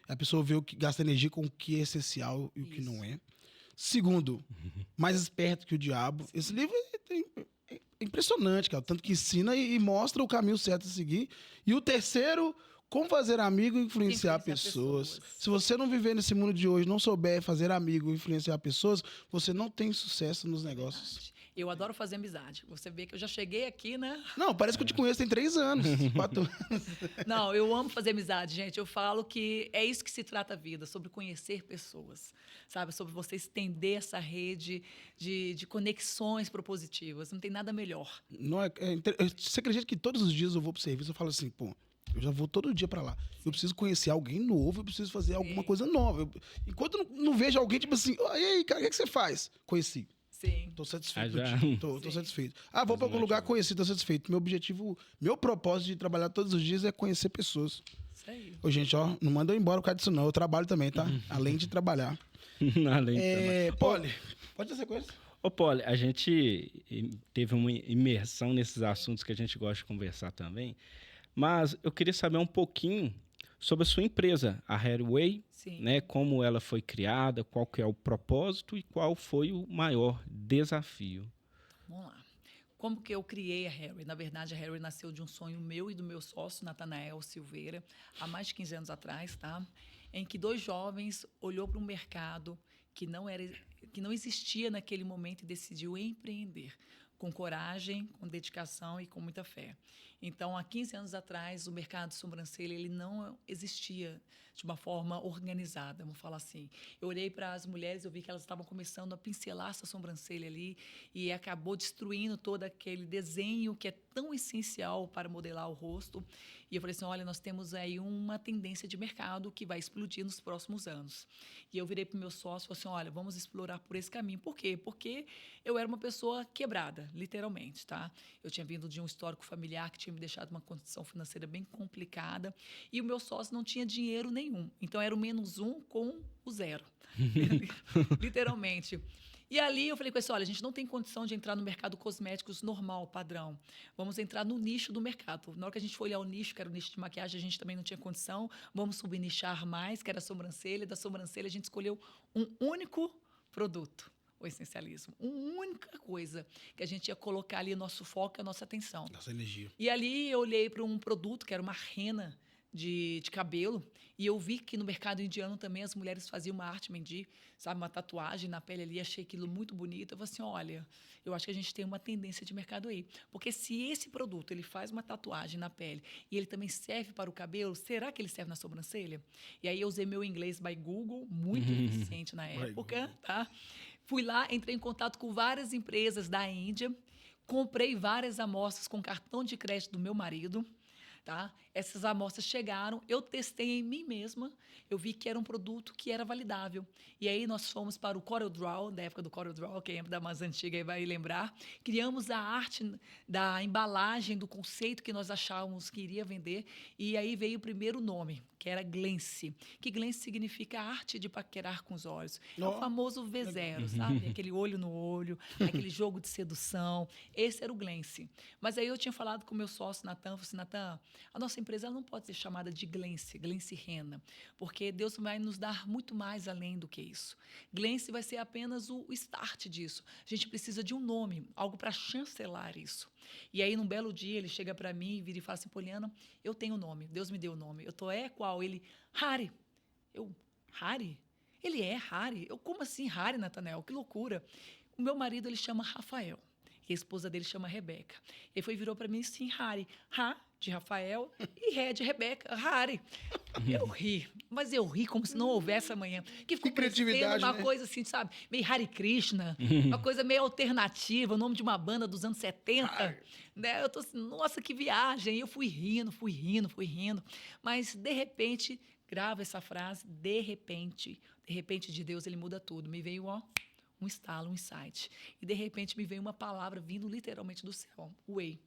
A pessoa vê o que gasta energia com o que é essencial e o que Isso. não é. Segundo, Mais Esperto que o Diabo. Esse livro é impressionante, cara. Tanto que ensina e mostra o caminho certo a seguir. E o terceiro, Como fazer amigo e influenciar pessoas. Se você não viver nesse mundo de hoje, não souber fazer amigo e influenciar pessoas, você não tem sucesso nos negócios. Eu adoro fazer amizade. Você vê que eu já cheguei aqui, né? Não, parece que eu te conheço tem 3 anos, 4 anos. Não, eu amo fazer amizade, gente. Eu falo que é isso que se trata a vida, sobre conhecer pessoas, sabe? Sobre você estender essa rede de conexões propositivas. Não tem nada melhor. Não você acredita que todos os dias eu vou pro serviço e falo assim, pô, eu já vou todo dia pra lá. Eu preciso conhecer alguém novo, eu preciso fazer alguma coisa nova. Enquanto eu não vejo alguém, tipo assim, e aí, cara, o que você faz? Conheci. Sim. Tô satisfeito. já. Tô satisfeito. Vou pra algum lugar, conheci, tô satisfeito. Meu objetivo, meu propósito de trabalhar todos os dias é conhecer pessoas. Isso aí. Ô, gente, ó, não manda eu embora por causa disso, não. Eu trabalho também, tá? Além de trabalhar. Além de trabalhar. Poli, pode ter coisa? Ô, Poli, a gente teve uma imersão nesses assuntos que a gente gosta de conversar também, mas eu queria saber um pouquinho sobre a sua empresa, a Hairway, Sim. né? Como ela foi criada, qual que é o propósito e qual foi o maior desafio. Vamos lá. Como que eu criei a Harry? Na verdade, a Harry nasceu de um sonho meu e do meu sócio, Natanael Silveira, há mais de 15 anos atrás, tá? Em que dois jovens olhou para um mercado que não existia naquele momento e decidiu empreender com coragem, com dedicação e com muita fé. Então, há 15 anos atrás, o mercado de sobrancelha ele não existia de uma forma organizada, vamos falar assim. Eu olhei para as mulheres, eu vi que elas estavam começando a pincelar essa sobrancelha ali e acabou destruindo todo aquele desenho que é tão essencial para modelar o rosto. E eu falei assim, olha, nós temos aí uma tendência de mercado que vai explodir nos próximos anos. E eu virei para o meu sócio e falei assim, olha, vamos explorar por esse caminho. Por quê? Porque eu era uma pessoa quebrada, literalmente, tá? Eu tinha vindo de um histórico familiar que tinha me deixado uma condição financeira bem complicada e o meu sócio não tinha dinheiro nenhum. Então, era o -1 com o 0, literalmente. E ali eu falei com ele, olha, a gente não tem condição de entrar no mercado cosméticos normal, padrão. Vamos entrar no nicho do mercado. Na hora que a gente foi olhar o nicho, que era o nicho de maquiagem, a gente também não tinha condição. Vamos subnichar mais, que era a sobrancelha. Da sobrancelha, a gente escolheu um único produto, o essencialismo. Uma única coisa que a gente ia colocar ali, nosso foco, a nossa atenção. Nossa energia. E ali eu olhei para um produto que era uma rena de cabelo e eu vi que no mercado indiano também as mulheres faziam uma arte mendi, sabe, uma tatuagem na pele ali, achei aquilo muito bonito. Eu falei assim, olha, eu acho que a gente tem uma tendência de mercado aí, porque se esse produto ele faz uma tatuagem na pele e ele também serve para o cabelo, será que ele serve na sobrancelha? E aí eu usei meu inglês by Google, muito eficiente na época, tá? Fui lá, entrei em contato com várias empresas da Índia, comprei várias amostras com cartão de crédito do meu marido, tá? Essas amostras chegaram, eu testei em mim mesma, eu vi que era um produto que era validável. E aí nós fomos para o CorelDRAW, da época do CorelDRAW, quem é da mais antiga aí vai lembrar. Criamos a arte da embalagem, do conceito que nós achávamos que iria vender. E aí veio o primeiro nome, que era Glance. Que Glance significa arte de paquerar com os olhos. É o famoso V0, sabe? Aquele olho no olho, aquele jogo de sedução. Esse era o Glance. Mas aí eu tinha falado com o meu sócio, Natan, falei assim, Natan, a nossa empresa ela não pode ser chamada de Glance, Glance Rena, porque Deus vai nos dar muito mais além do que isso. Glance vai ser apenas o start disso. A gente precisa de um nome, algo para chancelar isso. E aí, num belo dia, ele chega para mim e vira e fala assim, Poliana, eu tenho o nome, Deus me deu o nome. Eu tô, qual? Ele, Hari. Eu, Hari? Ele é Hari? Eu, como assim Hari, Natanael? Que loucura. O meu marido, ele chama Rafael. E a esposa dele chama Rebeca. Ele virou para mim assim, Hari. Ra, de Rafael, e Ré, de Rebeca. Hari. Eu ri, mas eu ri como se não houvesse amanhã. Que ficou parecendo uma coisa assim, sabe? Meio Hare Krishna, uma coisa meio alternativa, o nome de uma banda dos anos 70. Né? Eu tô assim, nossa, que viagem. E eu fui rindo. Mas, de repente, grava essa frase, de repente de Deus, ele muda tudo. Me veio, um estalo, um insight. E, de repente, me veio uma palavra vindo literalmente do céu, Way.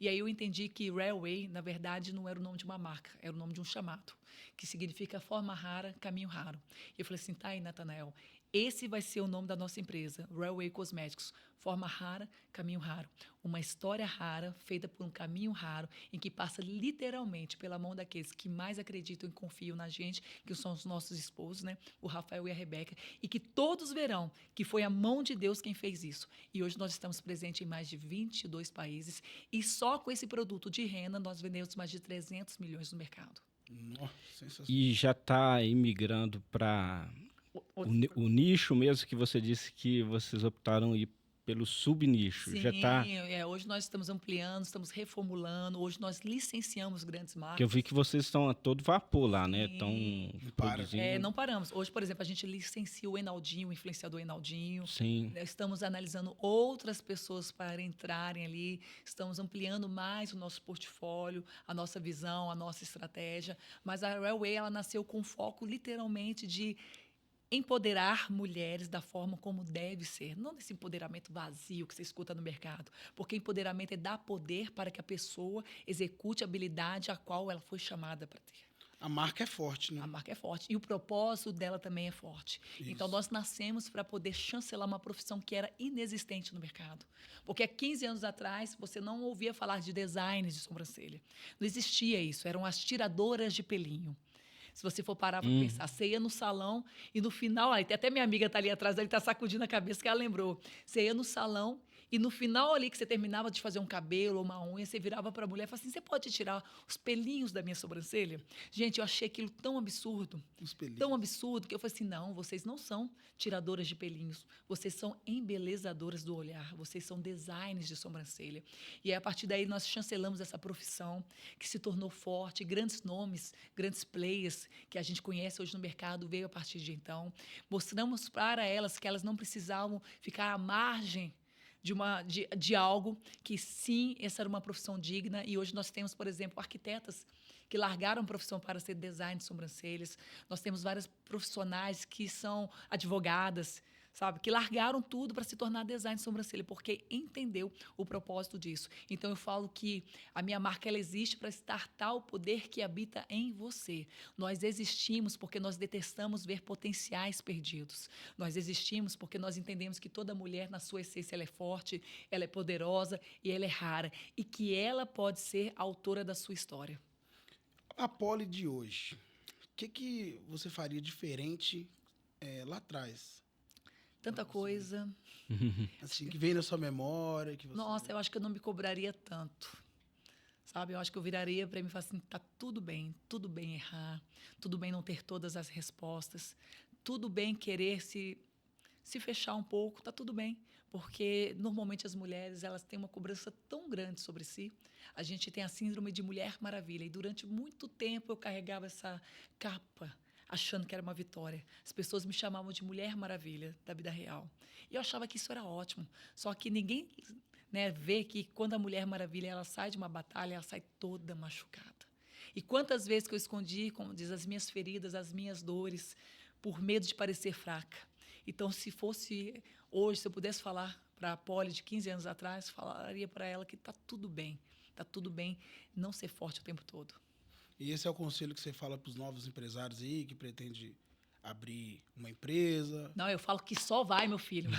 E aí eu entendi que Railway, na verdade, não era o nome de uma marca, era o nome de um chamado, que significa forma rara, caminho raro. E eu falei assim, tá aí, Natanael, esse vai ser o nome da nossa empresa, Railway Cosméticos, forma rara, caminho raro. Uma história rara, feita por um caminho raro, em que passa literalmente pela mão daqueles que mais acreditam e confiam na gente, que são os nossos esposos, né? O Rafael e a Rebeca, e que todos verão que foi a mão de Deus quem fez isso. E hoje nós estamos presentes em mais de 22 países, e só com esse produto de rena nós vendemos mais de 300 milhões no mercado. Nossa, sensacional. E já está imigrando para o nicho mesmo que você disse que vocês optaram ir pelo subnicho. Sim, já tá... hoje nós estamos ampliando, estamos reformulando, hoje nós licenciamos grandes marcas. Que eu vi que vocês estão a todo vapor lá, né? Estão produzindo... não paramos. Hoje, por exemplo, a gente licencia o Enaldinho, o influenciador Enaldinho. Sim. Estamos analisando outras pessoas para entrarem ali, estamos ampliando mais o nosso portfólio, a nossa visão, a nossa estratégia. Mas a Railway, ela nasceu com foco, literalmente, de empoderar mulheres da forma como deve ser, não desse empoderamento vazio que você escuta no mercado, porque empoderamento é dar poder para que a pessoa execute a habilidade a qual ela foi chamada para ter. A marca é forte, né? A marca é forte. E o propósito dela também é forte. Isso. Então, nós nascemos para poder chancelar uma profissão que era inexistente no mercado. Porque há 15 anos atrás, você não ouvia falar de designs de sobrancelha. Não existia isso. Eram as tiradoras de pelinho. Se você for parar para pensar, você ia no salão e no final, aí, até minha amiga está ali atrás, ela está sacudindo a cabeça que ela lembrou. Você ia no salão e no final ali que você terminava de fazer um cabelo ou uma unha, você virava para a mulher e falava assim, você pode tirar os pelinhos da minha sobrancelha? Gente, eu achei aquilo tão absurdo, tão absurdo, que eu falei assim, não, vocês não são tiradoras de pelinhos, vocês são embelezadoras do olhar, vocês são designers de sobrancelha. E aí, a partir daí nós chancelamos essa profissão que se tornou forte, grandes nomes, grandes players que a gente conhece hoje no mercado veio a partir de então. Mostramos para elas que elas não precisavam ficar à margem de algo que, sim, essa era uma profissão digna. E hoje nós temos, por exemplo, arquitetas que largaram a profissão para ser design de sobrancelhas. Nós temos várias profissionais que são advogadas, sabe? Que largaram tudo para se tornar design de sobrancelha, porque entendeu o propósito disso. Então, eu falo que a minha marca ela existe para estartar o poder que habita em você. Nós existimos porque nós detestamos ver potenciais perdidos. Nós existimos porque nós entendemos que toda mulher, na sua essência, ela é forte, ela é poderosa e ela é rara. E que ela pode ser a autora da sua história. A Poli de hoje, o que você faria diferente lá atrás? Tanta coisa. Assim, que vem na sua memória. Que você... Nossa, eu acho que eu não me cobraria tanto. Sabe? Eu acho que eu viraria para mim e falaria assim, tá tudo bem errar, tudo bem não ter todas as respostas, tudo bem querer se fechar um pouco, tá tudo bem. Porque, normalmente, as mulheres elas têm uma cobrança tão grande sobre si. A gente tem a síndrome de Mulher Maravilha. E, durante muito tempo, eu carregava essa capa, achando que era uma vitória. As pessoas me chamavam de Mulher Maravilha da vida real. E eu achava que isso era ótimo. Só que ninguém, né, vê que, quando a Mulher Maravilha ela sai de uma batalha, ela sai toda machucada. E quantas vezes que eu escondi, como diz, as minhas feridas, as minhas dores, por medo de parecer fraca. Então, se fosse hoje, se eu pudesse falar para a Poli de 15 anos atrás, falaria para ela que está tudo bem não ser forte o tempo todo. E esse é o conselho que você fala para os novos empresários aí, que pretende abrir uma empresa? Não, eu falo que só vai, meu filho.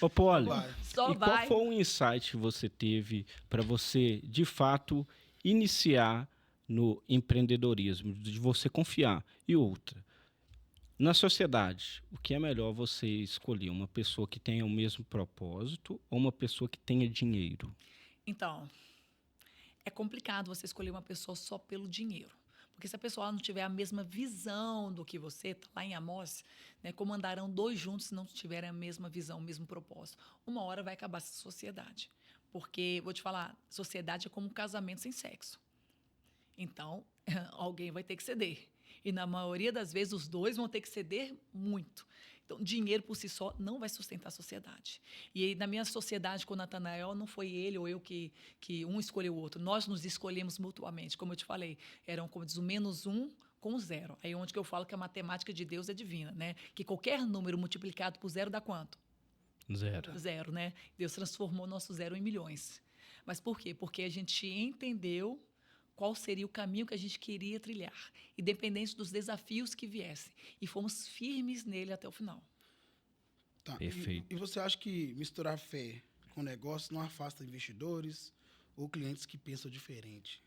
Ô, Poli, Só e vai. qual foi o insight que você teve para você, de fato, iniciar no empreendedorismo, de você confiar? E outra, na sociedade, o que é melhor você escolher? Uma pessoa que tenha o mesmo propósito ou uma pessoa que tenha dinheiro? Então, é complicado você escolher uma pessoa só pelo dinheiro. Porque se a pessoa não tiver a mesma visão do que você, tá lá em Amós, né, como andarão dois juntos se não tiverem a mesma visão, o mesmo propósito? Uma hora vai acabar essa sociedade. Porque, vou te falar, sociedade é como um casamento sem sexo. Então, alguém vai ter que ceder. E, na maioria das vezes, os dois vão ter que ceder muito. Então, dinheiro por si só não vai sustentar a sociedade. E aí, na minha sociedade com o Natanael, não foi ele ou eu que um escolheu o outro. Nós nos escolhemos mutuamente. Como eu te falei, eram, como diz, o -1 com o 0. Aí onde que eu falo que a matemática de Deus é divina, né? Que qualquer número multiplicado por 0 dá quanto? 0. 0, né? Deus transformou nosso 0 em milhões. Mas por quê? Porque a gente entendeu qual seria o caminho que a gente queria trilhar, independente dos desafios que viessem. E fomos firmes nele até o final. Tá. Perfeito. E você acha que misturar fé com negócio não afasta investidores ou clientes que pensam diferente?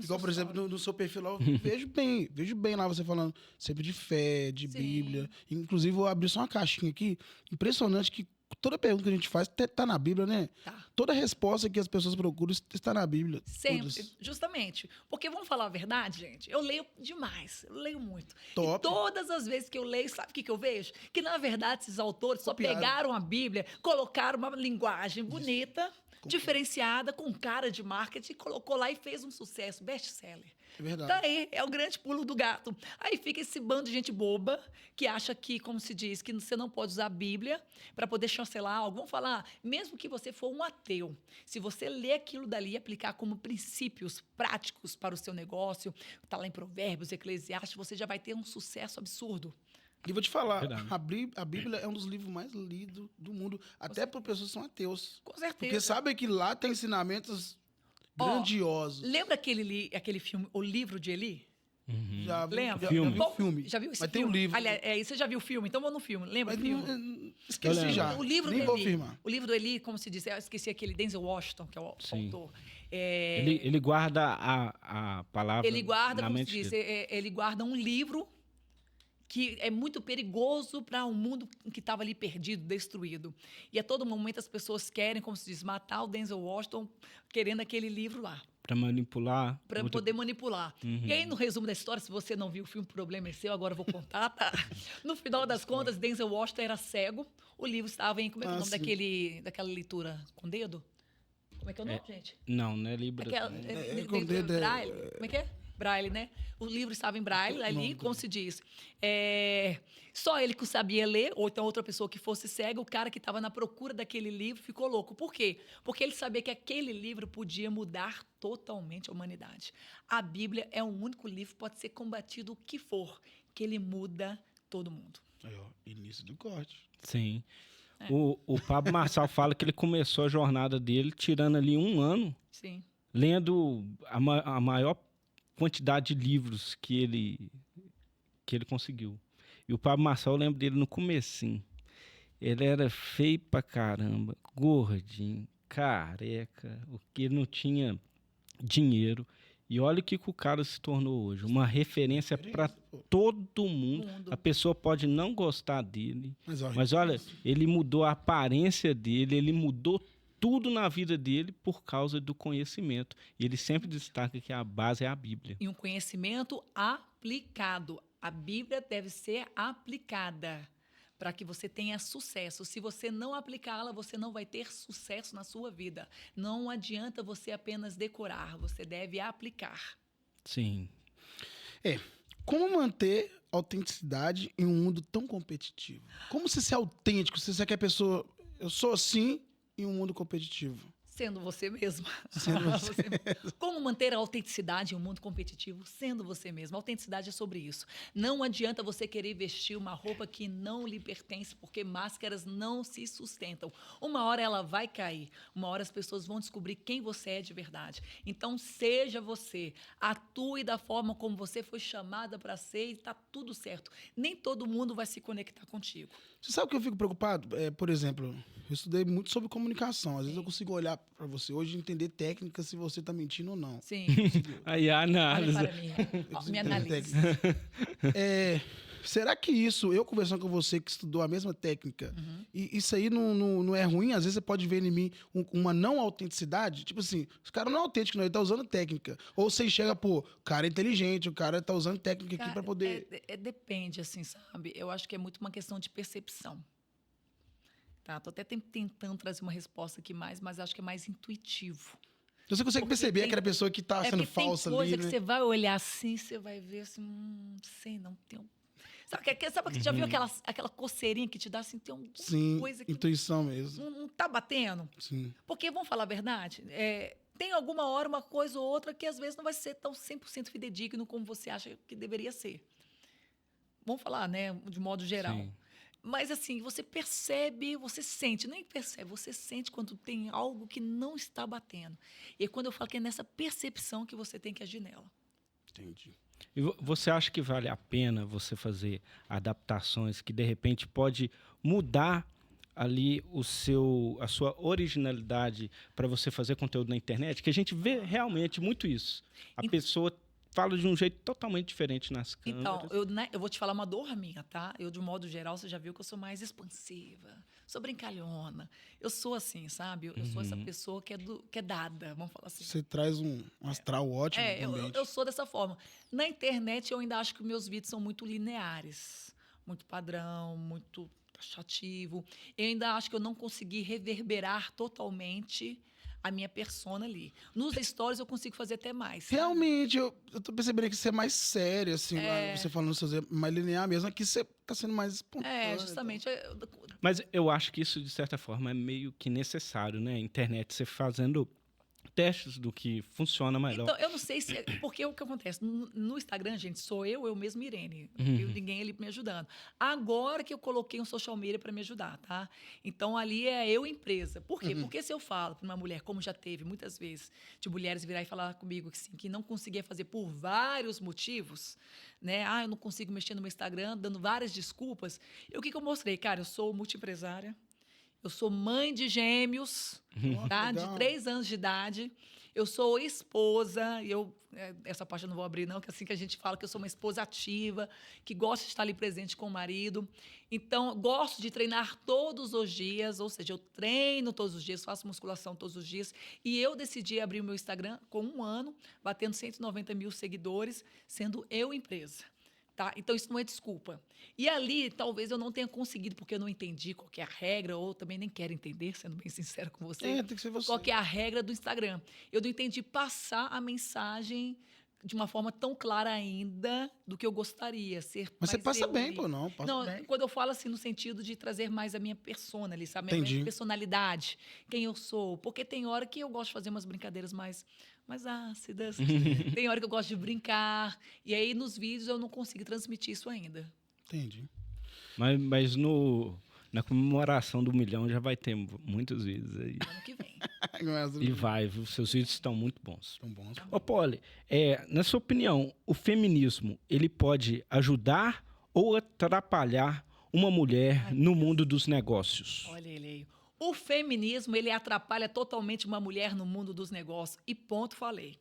Igual, por exemplo, no seu perfil lá, eu vejo bem lá você falando sempre de fé, de Sim. Bíblia. Inclusive, eu abri só uma caixinha aqui, impressionante que toda pergunta que a gente faz tá na Bíblia, né? Tá. Toda resposta que as pessoas procuram está na Bíblia. Sempre, Todas. justamente. Porque, vamos falar a verdade, gente? Eu leio demais, eu leio muito. Top. E todas as vezes que eu leio, sabe o que eu vejo? Que, na verdade, esses autores só Copiaram. pegaram a Bíblia, colocaram uma linguagem bonita, diferenciada, com cara de marketing, colocou lá e fez um sucesso, best-seller. É verdade. Tá aí, é o grande pulo do gato. Aí fica esse bando de gente boba que acha que, como se diz, que você não pode usar a Bíblia para poder chancelar algo. Vamos falar, mesmo que você for um ateu, se você ler aquilo dali e aplicar como princípios práticos para o seu negócio, tá lá em Provérbios, Eclesiastes, você já vai ter um sucesso absurdo. E vou te falar, Verdade. a Bíblia é um dos livros mais lidos do mundo, até por pessoas que são ateus. Com certeza. Porque sabe que lá tem ensinamentos grandiosos. Lembra aquele filme, O Livro de Eli? Já vi, Lembra? já Filme. vi o filme. Já viu esse Mas filme? tem um livro. Aliás, você já viu o filme? Então vamos no filme. Lembra Mas do filme? esqueci Eu já. O livro Nem do vou Eli. afirmar. O livro do Eli, como se diz, eu esqueci aquele Denzel Washington, que é o Sim. autor. Ele guarda a palavra Ele guarda, na como se mente diz, dele. ele guarda um livro que é muito perigoso para um mundo que estava ali perdido, destruído. E a todo momento as pessoas querem, como se diz, matar o Denzel Washington querendo aquele livro lá, Para manipular. para outra- poder manipular. E aí, no resumo da história, se você não viu o filme, o problema é seu, agora eu vou contar, tá? No final das contas, Denzel Washington era cego, o livro estava em, como é que é o nome daquela leitura com dedo? Como é que é o nome, gente? Não é Libra. Aquela, com dedo, Braille. Como é que é? Braille, né? O livro estava em Braille, ali, como se diz. Só ele que sabia ler, ou então outra pessoa que fosse cega, o cara que estava na procura daquele livro ficou louco. Por quê? Porque ele sabia que aquele livro podia mudar totalmente a humanidade. A Bíblia é o único livro que pode ser combatido o que for, que ele muda todo mundo. Aí, ó, início do corte. Sim. O Pablo Marçal fala que ele começou a jornada dele tirando ali 1 ano, Sim. lendo a maior quantidade de livros que ele conseguiu. E o Pablo Marçal, eu lembro dele no comecinho. Ele era feio pra caramba, gordinho, careca, o que ele não tinha dinheiro. E olha o que o cara se tornou hoje. Uma referência para todo mundo. A pessoa pode não gostar dele, mas olha, ele mudou a aparência dele, ele mudou tudo na vida dele por causa do conhecimento. E ele sempre destaca que a base é a Bíblia. E um conhecimento aplicado. A Bíblia deve ser aplicada para que você tenha sucesso. Se você não aplicá-la, você não vai ter sucesso na sua vida. Não adianta você apenas decorar, você deve aplicar. Sim. Como manter autenticidade em um mundo tão competitivo? Como você ser autêntico? Você quer a pessoa... Eu sou assim em um mundo competitivo. Sendo você mesmo. Sendo você Como manter a autenticidade em um mundo competitivo? Sendo você mesmo. A autenticidade é sobre isso. Não adianta você querer vestir uma roupa que não lhe pertence, porque máscaras não se sustentam. Uma hora ela vai cair. Uma hora as pessoas vão descobrir quem você é de verdade. Então, seja você. Atue da forma como você foi chamada para ser e está tudo certo. Nem todo mundo vai se conectar contigo. Você sabe o que eu fico preocupado? Por exemplo, eu estudei muito sobre comunicação. Às vezes eu consigo olhar para você hoje e entender técnica se você está mentindo ou não. Sim. Aí a Olha análise. para mim. Ó, minha análise. Será que isso, eu conversando com você que estudou a mesma técnica, e isso aí não é ruim? Às vezes você pode ver em mim uma não autenticidade. Tipo assim, os caras não é autêntico, não, ele tá usando técnica. Ou você enxerga, pô, o cara é inteligente, o cara tá usando técnica aqui para poder... Depende, assim, sabe? Eu acho que é muito uma questão de percepção. Tá? Tô até tentando trazer uma resposta aqui mais, mas acho que é mais intuitivo. Você consegue Porque perceber tem- aquela pessoa que tá sendo porque tem falsa coisa ali, que né? você vai olhar assim, você vai ver assim, sei, não tem um... Sabe que você já viu aquela coceirinha que te dá assim, tem alguma Sim, coisa que intuição mesmo. não tá batendo? Sim. Porque, vamos falar a verdade, tem alguma hora, uma coisa ou outra que às vezes não vai ser tão 100% fidedigno como você acha que deveria ser. Vamos falar, né, de modo geral. Sim. Mas assim, você percebe, você sente, nem percebe, você sente quando tem algo que não está batendo. E é quando eu falo que é nessa percepção que você tem que agir nela. Entendi. E você acha que vale a pena você fazer adaptações que de repente pode mudar ali a sua originalidade para você fazer conteúdo na internet? Que a gente vê realmente muito isso. A pessoa fala de um jeito totalmente diferente nas câmeras. Então, eu vou te falar uma dor minha, tá? Eu, de modo geral, você já viu que eu sou mais expansiva, sou brincalhona. Eu sou assim, sabe? Eu sou essa pessoa que é dada, vamos falar assim. Você traz um astral ótimo no ambiente. Eu sou dessa forma. Na internet, eu ainda acho que meus vídeos são muito lineares, muito padrão, muito taxativo. Eu ainda acho que eu não consegui reverberar totalmente a minha persona ali. Nos stories eu consigo fazer até mais. Sabe? Realmente, eu tô percebendo que você é mais sério, assim, lá, você falando seus mais linear mesmo, aqui você tá sendo mais espontâneo. Justamente. Mas eu acho que isso, de certa forma, é meio que necessário, né? A internet, você fazendo testes do que funciona melhor. Então, eu não sei se... Porque o que acontece? No Instagram, gente, sou eu mesmo, Irene. Não tenho ninguém ali me ajudando. Agora que eu coloquei um social media para me ajudar, tá? Então, ali é eu empresa. Por quê? Porque se eu falo para uma mulher, como já teve muitas vezes, de mulheres virar e falar comigo que, sim, que não conseguia fazer por vários motivos, né? Ah, eu não consigo mexer no meu Instagram, dando várias desculpas. E o que eu mostrei? Cara, eu sou multiempresária. Eu sou mãe de gêmeos, tá? De 3 anos de idade. Eu sou esposa, essa parte eu não vou abrir, não, que é assim que a gente fala que eu sou uma esposa ativa, que gosta de estar ali presente com o marido. Então, gosto de treinar todos os dias, ou seja, eu treino todos os dias, faço musculação todos os dias. E eu decidi abrir o meu Instagram com 1 ano, batendo 190 mil seguidores, sendo eu empresa. Tá? Então, isso não é desculpa. E ali, talvez eu não tenha conseguido, porque eu não entendi qual que é a regra, ou também nem quero entender, sendo bem sincero com você. Tem que ser você. Qual que é a regra do Instagram. Eu não entendi passar a mensagem de uma forma tão clara ainda do que eu gostaria. Mas você passa bem, pô, não. Passa bem. Quando eu falo assim, no sentido de trazer mais a minha persona ali, sabe? Entendi. Minha personalidade, quem eu sou. Porque tem hora que eu gosto de fazer umas brincadeiras mais ácidas. Tem hora que eu gosto de brincar. E aí, nos vídeos, eu não consigo transmitir isso ainda. Entendi. Mas na comemoração do 1 milhão já vai ter muitos vídeos aí. Ano que vem. E vai, viu? Seus vídeos estão muito bons. Estão bons. Ô, Polly, na sua opinião, o feminismo, ele pode ajudar ou atrapalhar uma mulher no mundo dos negócios? Olha ele aí. O feminismo, ele atrapalha totalmente uma mulher no mundo dos negócios. E ponto, falei.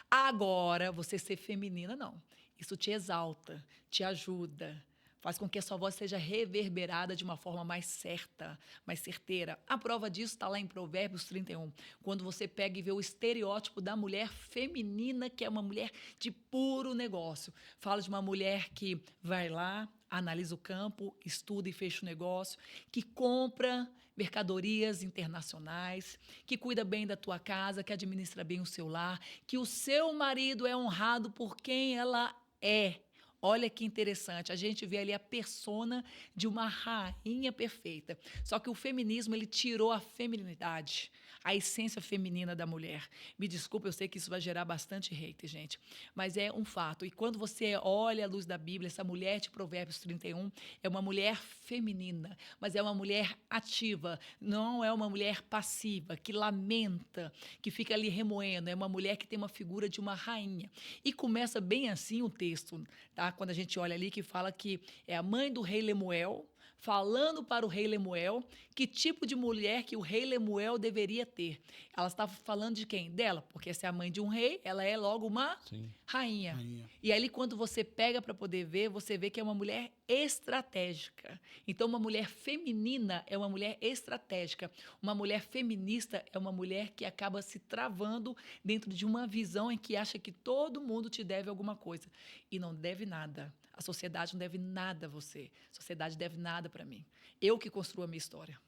Agora, você ser feminina, não. Isso te exalta, te ajuda, faz com que a sua voz seja reverberada de uma forma mais certa, mais certeira. A prova disso está lá em Provérbios 31, quando você pega e vê o estereótipo da mulher feminina, que é uma mulher de puro negócio. Fala de uma mulher que vai lá, analisa o campo, estuda e fecha o negócio, que compra mercadorias internacionais, que cuida bem da tua casa, que administra bem o seu lar, que o seu marido é honrado por quem ela é. Olha que interessante, a gente vê ali a persona de uma rainha perfeita. Só que o feminismo, ele tirou a feminilidade, a essência feminina da mulher. Me desculpa, eu sei que isso vai gerar bastante hate, gente, mas é um fato. E quando você olha à luz da Bíblia, essa mulher de Provérbios 31 é uma mulher feminina, mas é uma mulher ativa, não é uma mulher passiva, que lamenta, que fica ali remoendo, é uma mulher que tem uma figura de uma rainha. E começa bem assim o texto, tá? Quando a gente olha ali, que fala que é a mãe do rei Lemuel, falando para o rei Lemuel que tipo de mulher que o rei Lemuel deveria ter. Ela estava falando de quem? Dela, porque se é a mãe de um rei, ela é logo uma rainha. E ali, quando você pega para poder ver, você vê que é uma mulher estratégica. Então, uma mulher feminina é uma mulher estratégica. Uma mulher feminista é uma mulher que acaba se travando dentro de uma visão em que acha que todo mundo te deve alguma coisa. E não deve nada. A sociedade não deve nada a você. A sociedade deve nada para mim. Eu que construo a minha história.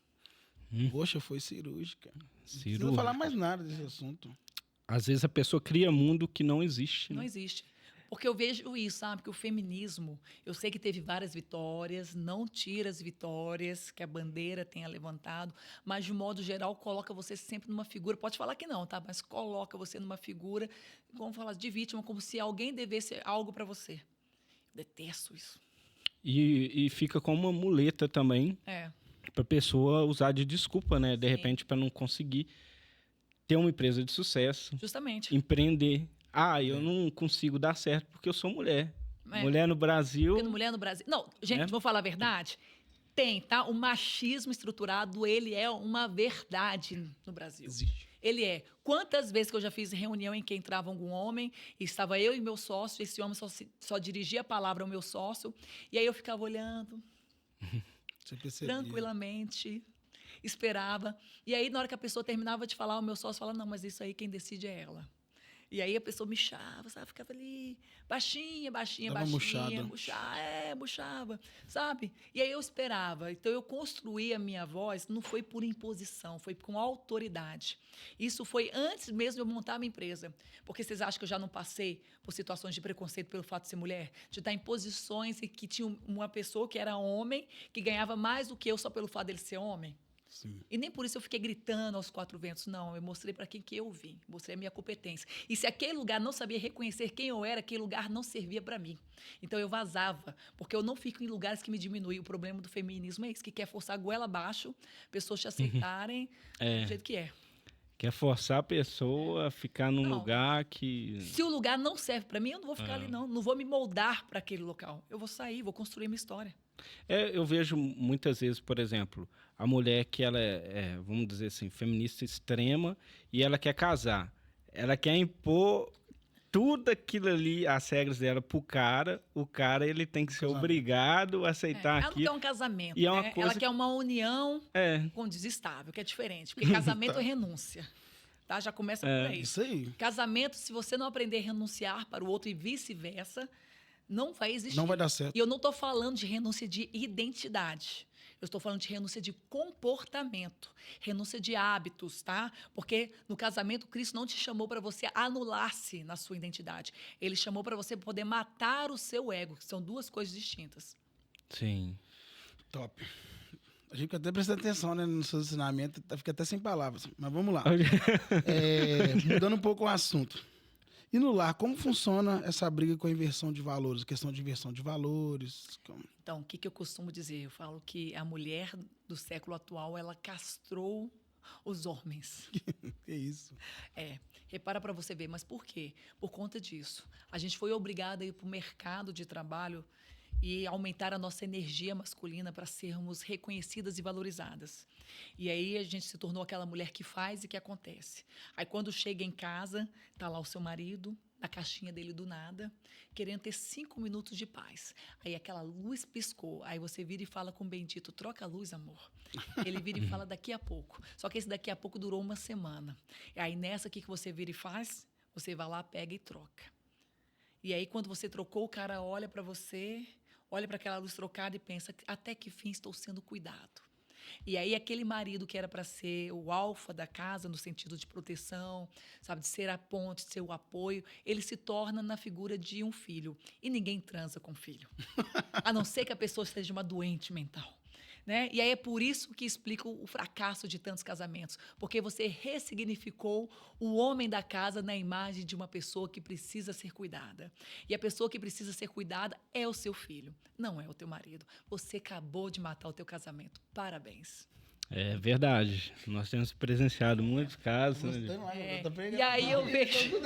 Poxa, foi cirúrgica. Não precisa falar mais nada desse assunto. Às vezes a pessoa cria mundo que não existe. Não né? existe. Porque eu vejo isso, sabe? Que o feminismo, eu sei que teve várias vitórias, não tira as vitórias que a bandeira tenha levantado, mas, de modo geral, coloca você sempre numa figura, pode falar que não, tá? Mas coloca você numa figura, vamos falar de vítima, como se alguém devesse algo para você. Eu detesto isso. E fica como uma muleta também para a pessoa usar de desculpa, né? De repente, para não conseguir ter uma empresa de sucesso. Justamente. Empreender. Eu não consigo dar certo porque eu sou mulher. Mulher no Brasil... Porque mulher no Brasil... Não, gente, vou falar a verdade. Tem, tá? O machismo estruturado, ele é uma verdade no Brasil. Existe. Ele é. Quantas vezes que eu já fiz reunião em que entrava algum homem, e estava eu e meu sócio, esse homem só dirigia a palavra ao meu sócio, e aí eu ficava olhando, tranquilamente, esperava. E aí, na hora que a pessoa terminava de falar, o meu sócio falava, não, mas isso aí quem decide é ela. E aí a pessoa me chava, sabe? Ficava ali, baixinha, murchava, sabe? E aí eu esperava. Então, eu construí a minha voz, não foi por imposição, foi com autoridade. Isso foi antes mesmo de eu montar a minha empresa. Porque vocês acham que eu já não passei por situações de preconceito pelo fato de ser mulher? De estar em posições em que tinha uma pessoa que era homem, que ganhava mais do que eu só pelo fato dele ser homem? Sim. E nem por isso eu fiquei gritando aos quatro ventos. Não, eu mostrei para quem que eu vim. Mostrei a minha competência. E se aquele lugar não sabia reconhecer quem eu era, aquele lugar não servia para mim. Então eu vazava, porque eu não fico em lugares que me diminuem. O problema do feminismo é isso, que quer forçar a goela abaixo, pessoas te aceitarem do jeito que é. Quer forçar a pessoa a ficar num Não. lugar que... Se o lugar não serve para mim, eu não vou ficar ali, não. Não vou me moldar para aquele local. Eu vou sair, vou construir minha história. Eu vejo muitas vezes, por exemplo, a mulher que ela vamos dizer assim, feminista extrema e ela quer casar. Ela quer impor tudo aquilo ali, as regras dela pro cara. O cara, ele tem que ser obrigado a aceitar Ela não aquilo. quer um casamento, E é uma né? coisa Ela quer uma união com desestável, que é diferente. Porque casamento é renúncia. Tá? Já começa por aí. Isso aí. Casamento, se você não aprender a renunciar para o outro e vice-versa, não vai existir. Não vai dar certo. E eu não estou falando de renúncia de identidade. Eu estou falando de renúncia de comportamento, renúncia de hábitos, tá? Porque no casamento, Cristo não te chamou para você anular-se na sua identidade. Ele chamou para você poder matar o seu ego, que são duas coisas distintas. Sim. Top. A gente fica até prestando atenção, né, no seu ensinamento, fica até sem palavras. Mas vamos lá. Mudando um pouco o assunto. E no lar, como funciona essa briga com a inversão de valores? Questão de inversão de valores? Então, o que eu costumo dizer? Eu falo que a mulher do século atual, ela castrou os homens. Que isso? Repara para você ver, mas por quê? Por conta disso. A gente foi obrigada a ir para o mercado de trabalho e aumentar a nossa energia masculina para sermos reconhecidas e valorizadas. E aí a gente se tornou aquela mulher que faz e que acontece. Aí quando chega em casa, tá lá o seu marido, na caixinha dele do nada, querendo ter 5 minutos de paz. Aí aquela luz piscou, aí você vira e fala com o bendito, troca a luz, amor. Ele vira e fala daqui a pouco. Só que esse daqui a pouco durou 1 semana. E aí nessa, o que você vira e faz? Você vai lá, pega e troca. E aí quando você trocou, o cara olha para você, olha para aquela luz trocada e pensa, até que fim estou sendo cuidado. E aí aquele marido que era para ser o alfa da casa, no sentido de proteção, sabe, de ser a ponte, de ser o apoio, ele se torna na figura de um filho. E ninguém transa com filho. A não ser que a pessoa seja uma doente mental. Né? E aí é por isso que explica o fracasso de tantos casamentos, porque você ressignificou o homem da casa na imagem de uma pessoa que precisa ser cuidada. E a pessoa que precisa ser cuidada é o seu filho, não é o teu marido. Você acabou de matar o teu casamento. Parabéns. É verdade. Nós temos presenciado muitos casos. E aí eu vejo...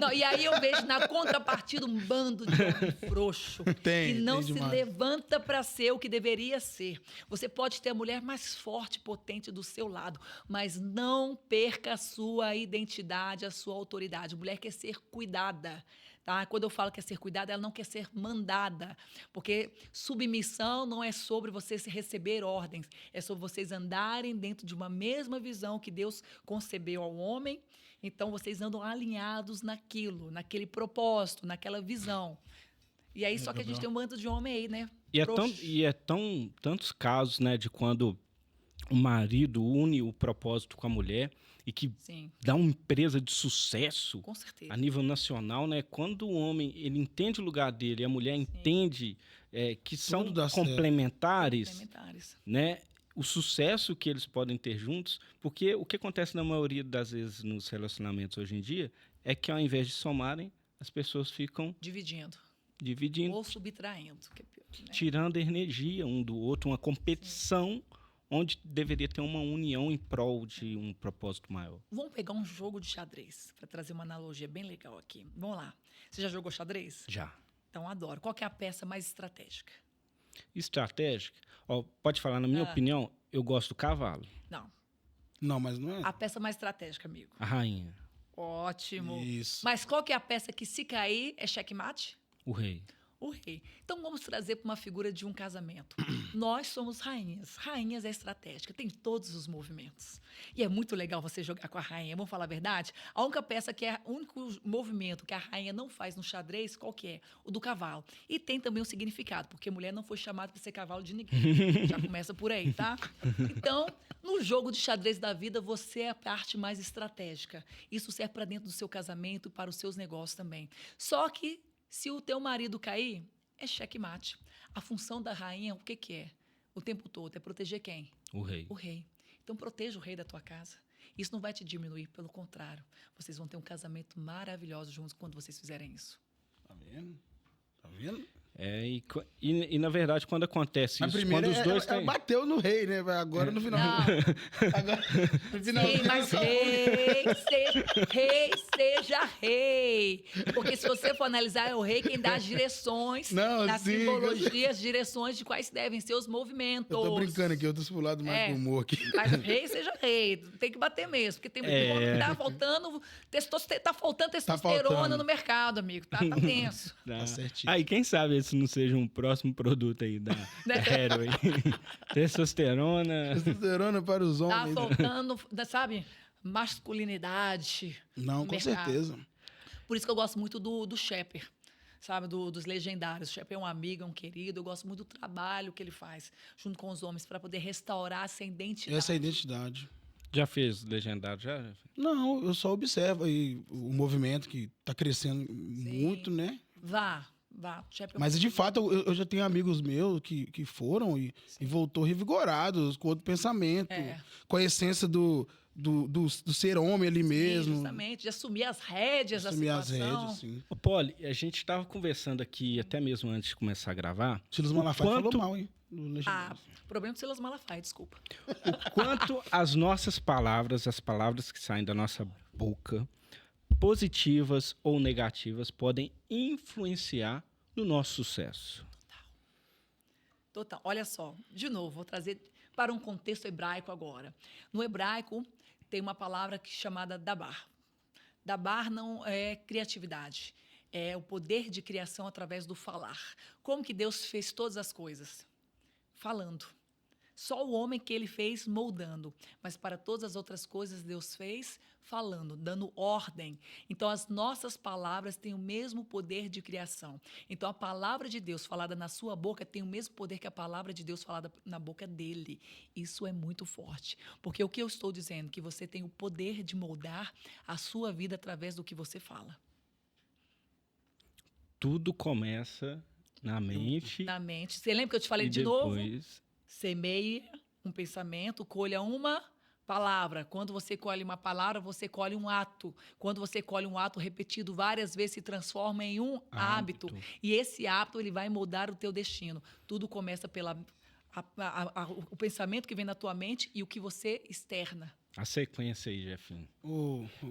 Não, e aí eu vejo na contrapartida um bando de homem frouxo que não se levanta para ser o que deveria ser. Você pode ter a mulher mais forte, potente do seu lado, mas não perca a sua identidade, a sua autoridade. A mulher quer ser cuidada. Tá? Quando eu falo que quer ser cuidada, ela não quer ser mandada, porque submissão não é sobre vocês receber ordens, é sobre vocês andarem dentro de uma mesma visão que Deus concebeu ao homem. Então, vocês andam alinhados naquilo, naquele propósito, naquela visão. E aí, só que a gente tem um bando de homem aí, né? E é tantos casos, né, de quando o marido une o propósito com a mulher e que dá uma empresa de sucesso com certeza, a nível nacional, né? Quando o homem ele entende o lugar dele e a mulher entende que são complementares, né? O sucesso que eles podem ter juntos, porque o que acontece na maioria das vezes nos relacionamentos hoje em dia é que ao invés de somarem, as pessoas ficam dividindo ou subtraindo, que é pior, né? Tirando a energia um do outro, uma competição onde deveria ter uma união em prol de um propósito maior. Vamos pegar um jogo de xadrez, para trazer uma analogia bem legal aqui. Vamos lá. Você já jogou xadrez? Já. Então, adoro. Qual que é a peça mais estratégica? Estratégica? Pode falar, na minha opinião, eu gosto do cavalo. Não, mas não é. A peça mais estratégica, amigo. A rainha. Ótimo. Isso. Mas qual que é a peça que, se cair, é checkmate? O rei. O rei. Então, vamos trazer para uma figura de um casamento. Nós somos rainhas. Rainhas é estratégica, tem todos os movimentos. E é muito legal você jogar com a rainha, vamos falar a verdade? A única peça que é o único movimento que a rainha não faz no xadrez, qual que é? O do cavalo. E tem também um significado, porque mulher não foi chamada para ser cavalo de ninguém. Já começa por aí, tá? Então, no jogo de xadrez da vida, você é a parte mais estratégica. Isso serve para dentro do seu casamento e para os seus negócios também. Só que se o teu marido cair, é checkmate. A função da rainha, o que é? O tempo todo, é proteger quem? O rei. O rei. Então, proteja o rei da tua casa. Isso não vai te diminuir, pelo contrário. Vocês vão ter um casamento maravilhoso juntos quando vocês fizerem isso. Tá vendo? Tá vendo? E na verdade, quando acontece A isso, primeira quando os dois ela têm... bateu no rei, né? Agora no final. Não. Agora, no final Sim, mas rei seja rei. Porque se você for analisar, é o rei quem dá as direções, Não, na sim, simbologia, as direções de quais devem ser os movimentos. eu tô brincando aqui, eu tô pro lado mais do humor aqui. Mas rei seja rei. Tem que bater mesmo. Porque tem que tá faltando testosterona faltando. no mercado, amigo. Tá tenso. Tá certinho. Aí, quem sabe esse não seja um próximo produto aí da Hero aí. Testosterona. Testosterona para os Tá homens. faltando, sabe, masculinidade. Não, no com mercado. certeza. Por isso que eu gosto muito do Shepper, sabe, dos legendários. O Shepper é um amigo, é um querido. Eu gosto muito do trabalho que ele faz junto com os homens para poder restaurar essa identidade. Essa é a identidade. Já fez legendário? Já? Não, eu só observo aí o movimento que tá crescendo muito, né? Vá. Shepper é Mas, de fato, eu já tenho amigos meus que foram e voltou revigorados, com outro pensamento, com a essência do ser homem ali mesmo. Justamente, de assumir as rédeas Assumir da as situação. rédeas, sim. Ô, Poli, a gente estava conversando aqui, até mesmo antes de começar a gravar, Silas Malafaia falou mal, hein? Do Ah, Legendário. problema do Silas Malafaia, desculpa. o quanto as nossas palavras, as palavras que saem da nossa boca, positivas ou negativas, podem influenciar no nosso sucesso. Total. Olha só, de novo, vou trazer para um contexto hebraico agora. No hebraico, tem uma palavra chamada dabar. Dabar não é criatividade, é o poder de criação através do falar. Como que Deus fez todas as coisas? Falando. Só o homem que ele fez moldando, mas para todas as outras coisas Deus fez falando, dando ordem. Então as nossas palavras têm o mesmo poder de criação. Então a palavra de Deus falada na sua boca tem o mesmo poder que a palavra de Deus falada na boca dele. Isso é muito forte, porque o que eu estou dizendo que você tem o poder de moldar a sua vida através do que você fala. Tudo começa na mente. Na mente. Você lembra que eu te falei e de depois... novo? Semeie um pensamento, colha uma palavra. Quando você colhe uma palavra, você colhe um ato. Quando você colhe um ato repetido várias vezes, se transforma em um hábito. E esse hábito ele vai moldar o teu destino. Tudo começa pela o pensamento que vem na tua mente e o que você externa. A sequência aí, Jefinho.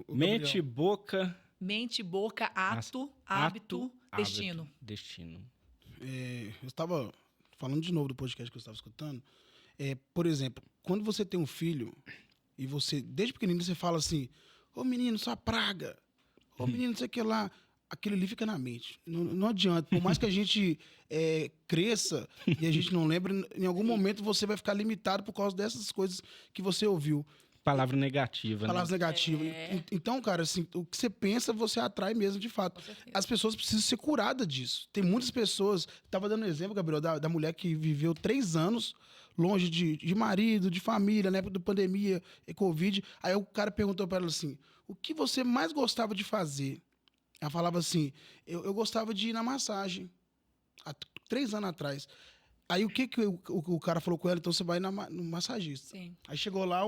Mente, boca... Mente, boca, ato, hábito, destino. Destino. Eu estava falando de novo do podcast que eu estava escutando. Por exemplo, quando você tem um filho e você, desde pequenino, você fala assim, ô menino, sua praga, ô menino, não sei o que lá, aquilo ali fica na mente. Não adianta. Por mais que a gente cresça e a gente não lembre, em algum momento você vai ficar limitado por causa dessas coisas que você ouviu. Palavra negativa, Palavras negativas. Então, cara, assim, o que você pensa, você atrai mesmo, de fato. As pessoas precisam ser curadas disso. Tem muitas pessoas... Estava dando um exemplo, Gabriel, da mulher que viveu 3 anos longe de marido, de família, na época da pandemia e Covid. Aí o cara perguntou para ela assim, o que você mais gostava de fazer? Ela falava assim, eu gostava de ir na massagem. Há 3 anos atrás. Aí o que o cara falou com ela? Então você vai no massagista. Sim. Aí chegou lá,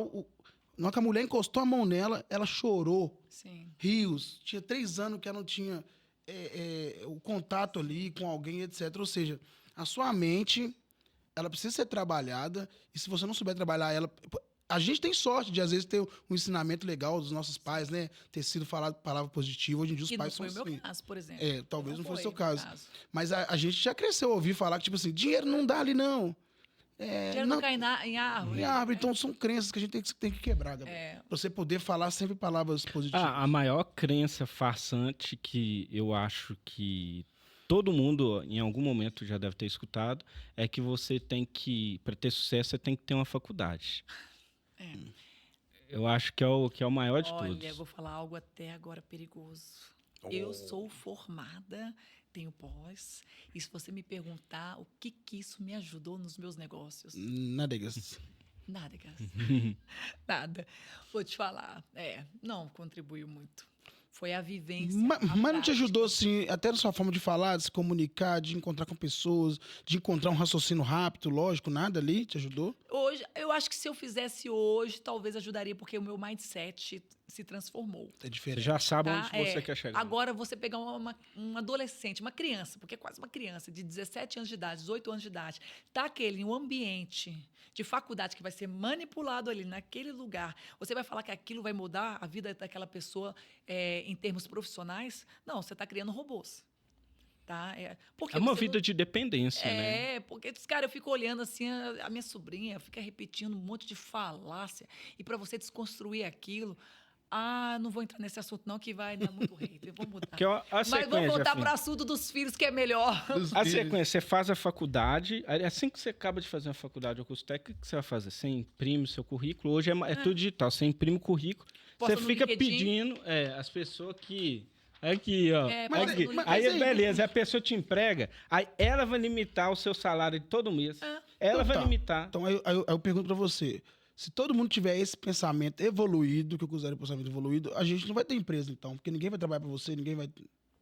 na hora que a mulher encostou a mão nela, ela chorou. Sim. Rios. Tinha 3 anos que ela não tinha o contato ali com alguém, etc. Ou seja, a sua mente, ela precisa ser trabalhada. E se você não souber trabalhar ela... A gente tem sorte de, às vezes, ter um ensinamento legal dos nossos pais, né? Ter sido falado palavra positiva. Hoje em dia, os pais são assim. Não foi o meu caso, por exemplo. Talvez não fosse o seu caso. Mas a gente já cresceu a ouvir falar que, tipo assim, dinheiro não dá ali, não. Dinheiro não cai em árvore. Em árvore. Então, são crenças que a gente tem que quebrar, Gabriel. Pra você poder falar sempre palavras positivas. A maior crença farsante que eu acho que todo mundo, em algum momento, já deve ter escutado, é que você tem que, para ter sucesso, você tem que ter uma faculdade. Eu acho que é o maior de todos. Olha, eu vou falar algo até agora perigoso. Eu sou formada, tenho pós, e se você me perguntar o que isso me ajudou nos meus negócios... Nádegas. Nada. Vou te falar. Não contribuiu muito. Foi a vivência. Mas não te ajudou, assim, até na sua forma de falar, de se comunicar, de encontrar com pessoas, de encontrar um raciocínio rápido, lógico, nada ali te ajudou? Hoje, eu acho que se eu fizesse hoje, talvez ajudaria, porque o meu mindset se transformou. É Você diferente. já sabe Tá? onde você quer chegar. Agora, você pegar um adolescente, uma criança, porque é quase uma criança, de 17 anos de idade, 18 anos de idade, tá aquele em um ambiente de faculdade que vai ser manipulado ali naquele lugar, você vai falar que aquilo vai mudar a vida daquela pessoa em termos profissionais? Não, você está criando robôs. Tá? Porque É uma você vida de dependência, né? porque, cara, eu fico olhando assim, a minha sobrinha fica repetindo um monte de falácia, e para você desconstruir aquilo, não vou entrar nesse assunto não, que vai dar muito hate, eu vou mudar. Que a Mas vou sequência, voltar assim, para o assunto dos filhos, que é melhor. a sequência, você faz a faculdade, aí assim que você acaba de fazer a faculdade ou curso técnico, o que você vai fazer? Você imprime o seu currículo, hoje é tudo digital, você imprime o currículo, Posta você no fica LinkedIn. pedindo as pessoas que... Aqui, ó. mas aqui. mas Aí, aí- beleza, a pessoa te emprega, aí ela vai limitar o seu salário de todo mês. Ela Então vai tá. limitar. Então, aí eu pergunto pra você, se todo mundo tiver esse pensamento evoluído, que eu considero pensamento evoluído, a gente não vai ter empresa, então, porque ninguém vai trabalhar pra você, ninguém vai...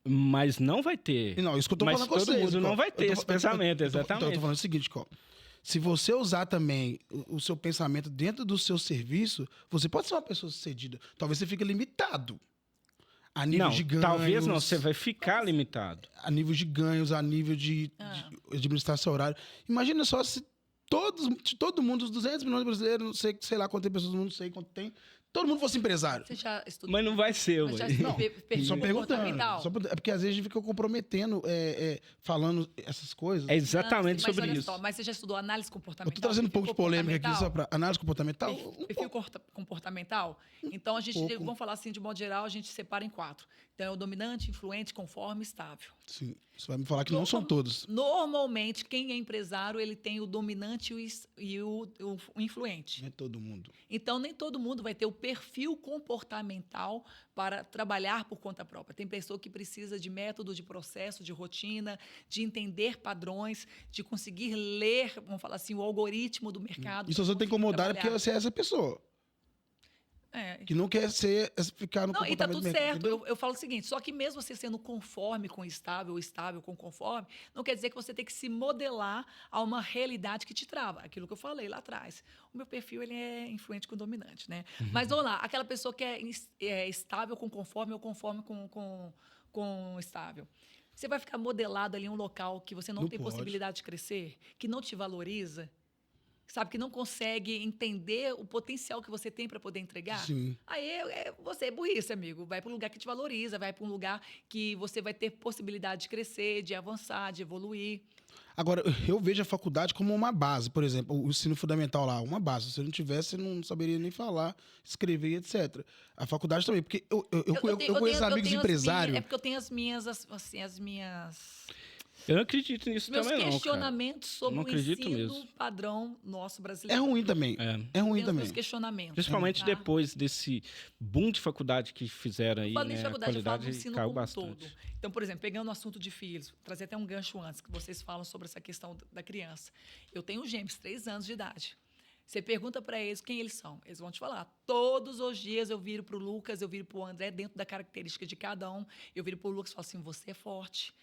Mas não vai ter. Não, isso que eu tô Mas falando com todo vocês. mundo não Có. vai ter Eu tô- esse pensamento, Então, eu exatamente. tô falando o seguinte, Có. Se você usar também o seu pensamento dentro do seu serviço, você pode ser uma pessoa sucedida. Talvez você fique limitado. A nível Não, de ganhos. talvez não, você vai ficar limitado. A nível de ganhos, a nível de administrar seu horário. Imagina só se todo mundo, os 200 milhões de brasileiros, não sei lá quantas pessoas no mundo, não sei quanto tem, todo mundo fosse empresário. Você já estudou? Mas não vai ser, Mas já ué. estudou Não, perfil Só perguntando. comportamental? É porque às vezes a gente fica comprometendo, falando essas coisas. É exatamente Mas sobre olha isso. só, mas você já estudou análise Eu comportamental? tô trazendo um pouco de polêmica aqui só para pra análise comportamental. perfil comportamental? Então, a gente, pouco. vamos falar assim, de modo geral, a gente separa em 4. Então, é o dominante, influente, conforme, estável. Sim, você vai me falar que não são todos. Normalmente, quem é empresário, ele tem o dominante e o influente. Não é todo mundo. Então, nem todo mundo vai ter o perfil comportamental para trabalhar por conta própria. Tem pessoa que precisa de método, de processo, de rotina, de entender padrões, de conseguir ler, vamos falar assim, o algoritmo do mercado. E se você tá incomodado é porque você é essa pessoa. Que não quer ficar no Não, e tá comportamento tudo mesmo, certo. entendeu? Eu falo o seguinte, só que mesmo você sendo conforme com estável, ou estável com conforme, não quer dizer que você tem que se modelar a uma realidade que te trava. Aquilo que eu falei lá atrás. O meu perfil, ele é influente com dominante, né? Mas vamos lá, aquela pessoa que é estável com conforme ou conforme com estável. Você vai ficar modelado ali em um local que você não Não tem pode. possibilidade de crescer, que não te valoriza, sabe, que não consegue entender o potencial que você tem para poder entregar. Sim. Aí você é burrice, amigo. Vai para um lugar que te valoriza, vai para um lugar que você vai ter possibilidade de crescer, de avançar, de evoluir. Agora, eu vejo a faculdade como uma base. Por exemplo, o ensino fundamental lá, uma base. Se eu não tivesse, você não saberia nem falar, escrever, etc. A faculdade também, porque eu conheço amigos empresários. É porque eu tenho as minhas Eu não acredito nisso meus também, não, cara. questionamentos sobre Não o acredito ensino mesmo. padrão nosso É brasileiro. ruim também. É ruim Tenho os também. meus questionamentos. Principalmente tá? depois desse boom de faculdade que fizeram aí, Falando em né? A faculdade, eu falo do qualidade ensino caiu como um bastante. todo. Então, por exemplo, pegando o assunto de filhos, trazer até um gancho antes, que vocês falam sobre essa questão da criança. Eu tenho gêmeos, 3 anos de idade. Você pergunta para eles quem eles são. Eles vão te falar. Todos os dias eu viro para o Lucas, eu viro para o André, dentro da característica de cada um. Eu viro para o Lucas e falo assim, você é forte.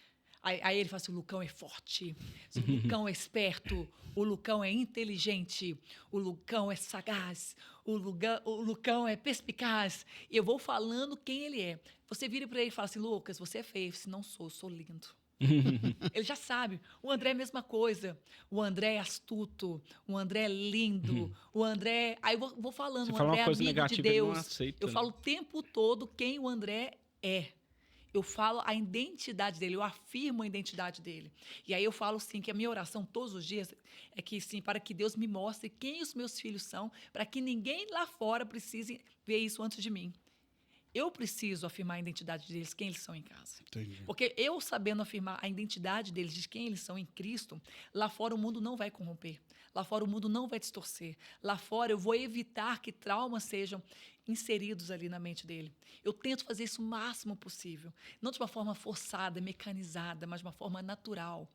Aí ele fala assim, o Lucão é forte, o Lucão é esperto, o Lucão é inteligente, o Lucão é sagaz, o Lucão é perspicaz. E eu vou falando quem ele é. Você vira para ele e fala assim, Lucas, você é feio. Eu disse, não sou, eu sou lindo. Ele já sabe. O André é a mesma coisa. O André é astuto, o André é lindo, o André... Aí eu vou falando, Você o fala André uma é coisa amigo de negativa, ele não Deus. aceita, Eu né? falo o tempo todo quem o André é. Eu falo a identidade dele, eu afirmo a identidade dele. E aí eu falo, sim, que a minha oração todos os dias é que, sim, para que Deus me mostre quem os meus filhos são, para que ninguém lá fora precise ver isso antes de mim. Eu preciso afirmar a identidade deles, quem eles são em casa. Entendi. Porque eu sabendo afirmar a identidade deles, de quem eles são em Cristo, lá fora o mundo não vai corromper. Lá fora o mundo não vai distorcer. Lá fora eu vou evitar que traumas sejam inseridos ali na mente dele. Eu tento fazer isso o máximo possível. Não de uma forma forçada, mecanizada, mas de uma forma natural.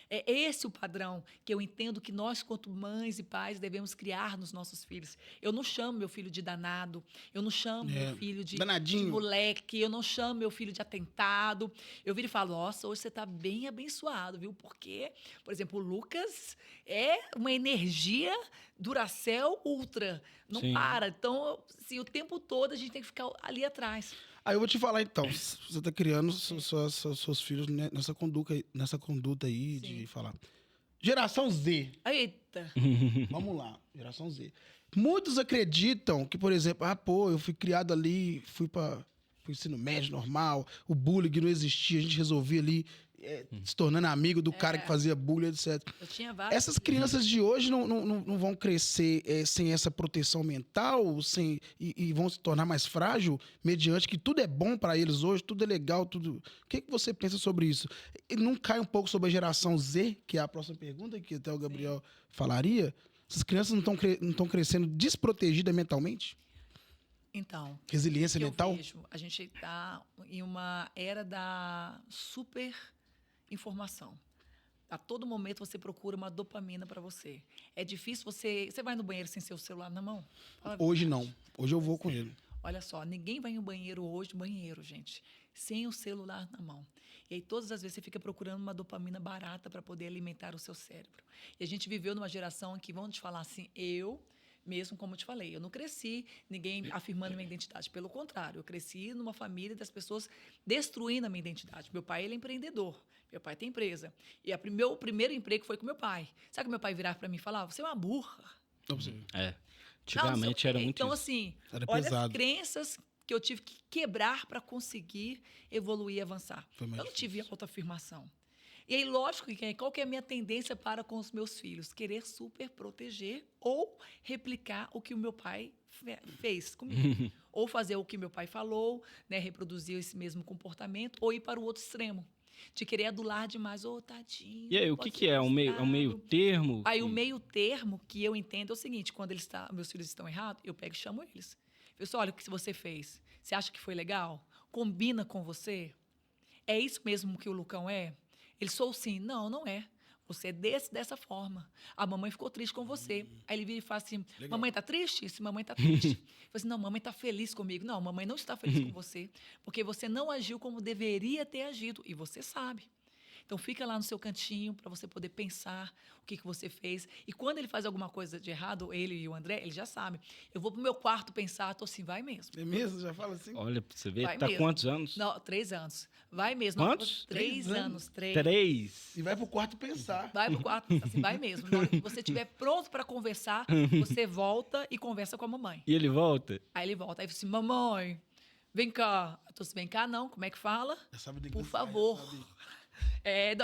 É esse o padrão que eu entendo que nós, quanto mães e pais, devemos criar nos nossos filhos. Eu não chamo meu filho de danado, eu não chamo meu filho de danadinho, moleque, eu não chamo meu filho de atentado. Eu viro e falo, nossa, hoje você está bem abençoado, viu? Porque, por exemplo, o Lucas é uma energia Duracell Ultra. Não Sim. para. Então, assim, o tempo todo a gente tem que ficar ali atrás. Aí eu vou te falar então, você tá criando seus filhos nessa conduta aí Sim. de falar. Geração Z. Eita! Vamos lá, geração Z. Muitos acreditam que, por exemplo, eu fui criado ali, fui para o ensino médio normal, o bullying não existia, a gente resolvia ali se tornando amigo do cara que fazia bullying, etc. Eu tinha vários. Essas crianças de hoje não vão crescer sem essa proteção mental e vão se tornar mais frágil mediante que tudo é bom para eles hoje, tudo é legal, tudo. O que você pensa sobre isso? E não cai um pouco sobre a geração Z, que é a próxima pergunta que até o Gabriel falaria? Essas crianças não estão crescendo desprotegidas mentalmente? Então, Resiliência o que mental? eu vejo, a gente está em uma era da super informação. A todo momento você procura uma dopamina para você. É difícil você vai no banheiro sem seu celular na mão? Hoje não. Hoje eu vou com ele. Olha só, ninguém vai no banheiro hoje, gente, sem o celular na mão. E aí todas as vezes você fica procurando uma dopamina barata para poder alimentar o seu cérebro. E a gente viveu numa geração em que vão te falar assim, mesmo como eu te falei, eu não cresci ninguém afirmando minha identidade. Pelo contrário, eu cresci numa família das pessoas destruindo a minha identidade. Meu pai, ele é empreendedor. Meu pai tem empresa. E meu primeiro emprego foi com meu pai. Sabe que meu pai virava para mim e falava, você é uma burra. Antigamente era muito então, isso. assim, Era olha pesado. as crenças que eu tive que quebrar para conseguir evoluir e avançar. Foi mais Eu não tive difícil. autoafirmação. E aí, lógico, qual que é a minha tendência para com os meus filhos? Querer super proteger ou replicar o que o meu pai fez comigo. Ou fazer o que meu pai falou, né, reproduzir esse mesmo comportamento, ou ir para o outro extremo. De querer adular demais, tadinho. E aí, o que é? É um meio termo? Aí o meio termo que eu entendo é o seguinte, quando meus filhos estão errados, eu pego e chamo eles. Pessoal, olha o que você fez. Você acha que foi legal? Combina com você? É isso mesmo que o Lucão é? Ele sou sim. Não, não é. Você é dessa forma. A mamãe ficou triste com você. Aí ele vira e fala assim, Legal. mamãe tá triste? Se mamãe tá triste. Eu falo assim, não, mamãe tá feliz comigo. Não, mamãe não está feliz com você. Porque você não agiu como deveria ter agido. E você sabe. Então, fica lá no seu cantinho para você poder pensar o que você fez. E quando ele faz alguma coisa de errado, ele e o André, ele já sabe. Eu vou pro meu quarto pensar, tô assim, vai mesmo. É mesmo? Já fala assim? Olha, pra você ver, Vai tá mesmo. quantos anos? Não, 3 anos. Vai mesmo. Quantos? 3 3 anos. 3. 3. E vai pro quarto pensar. Vai pro quarto, pensar assim, vai mesmo. Na hora que você estiver pronto para conversar, você volta e conversa com a mamãe. E ele volta? Aí ele volta. Aí fala assim, mamãe, vem cá. Eu tô assim, vem cá não, como é que fala? Já sabe de Por inglês, favor. já sabe.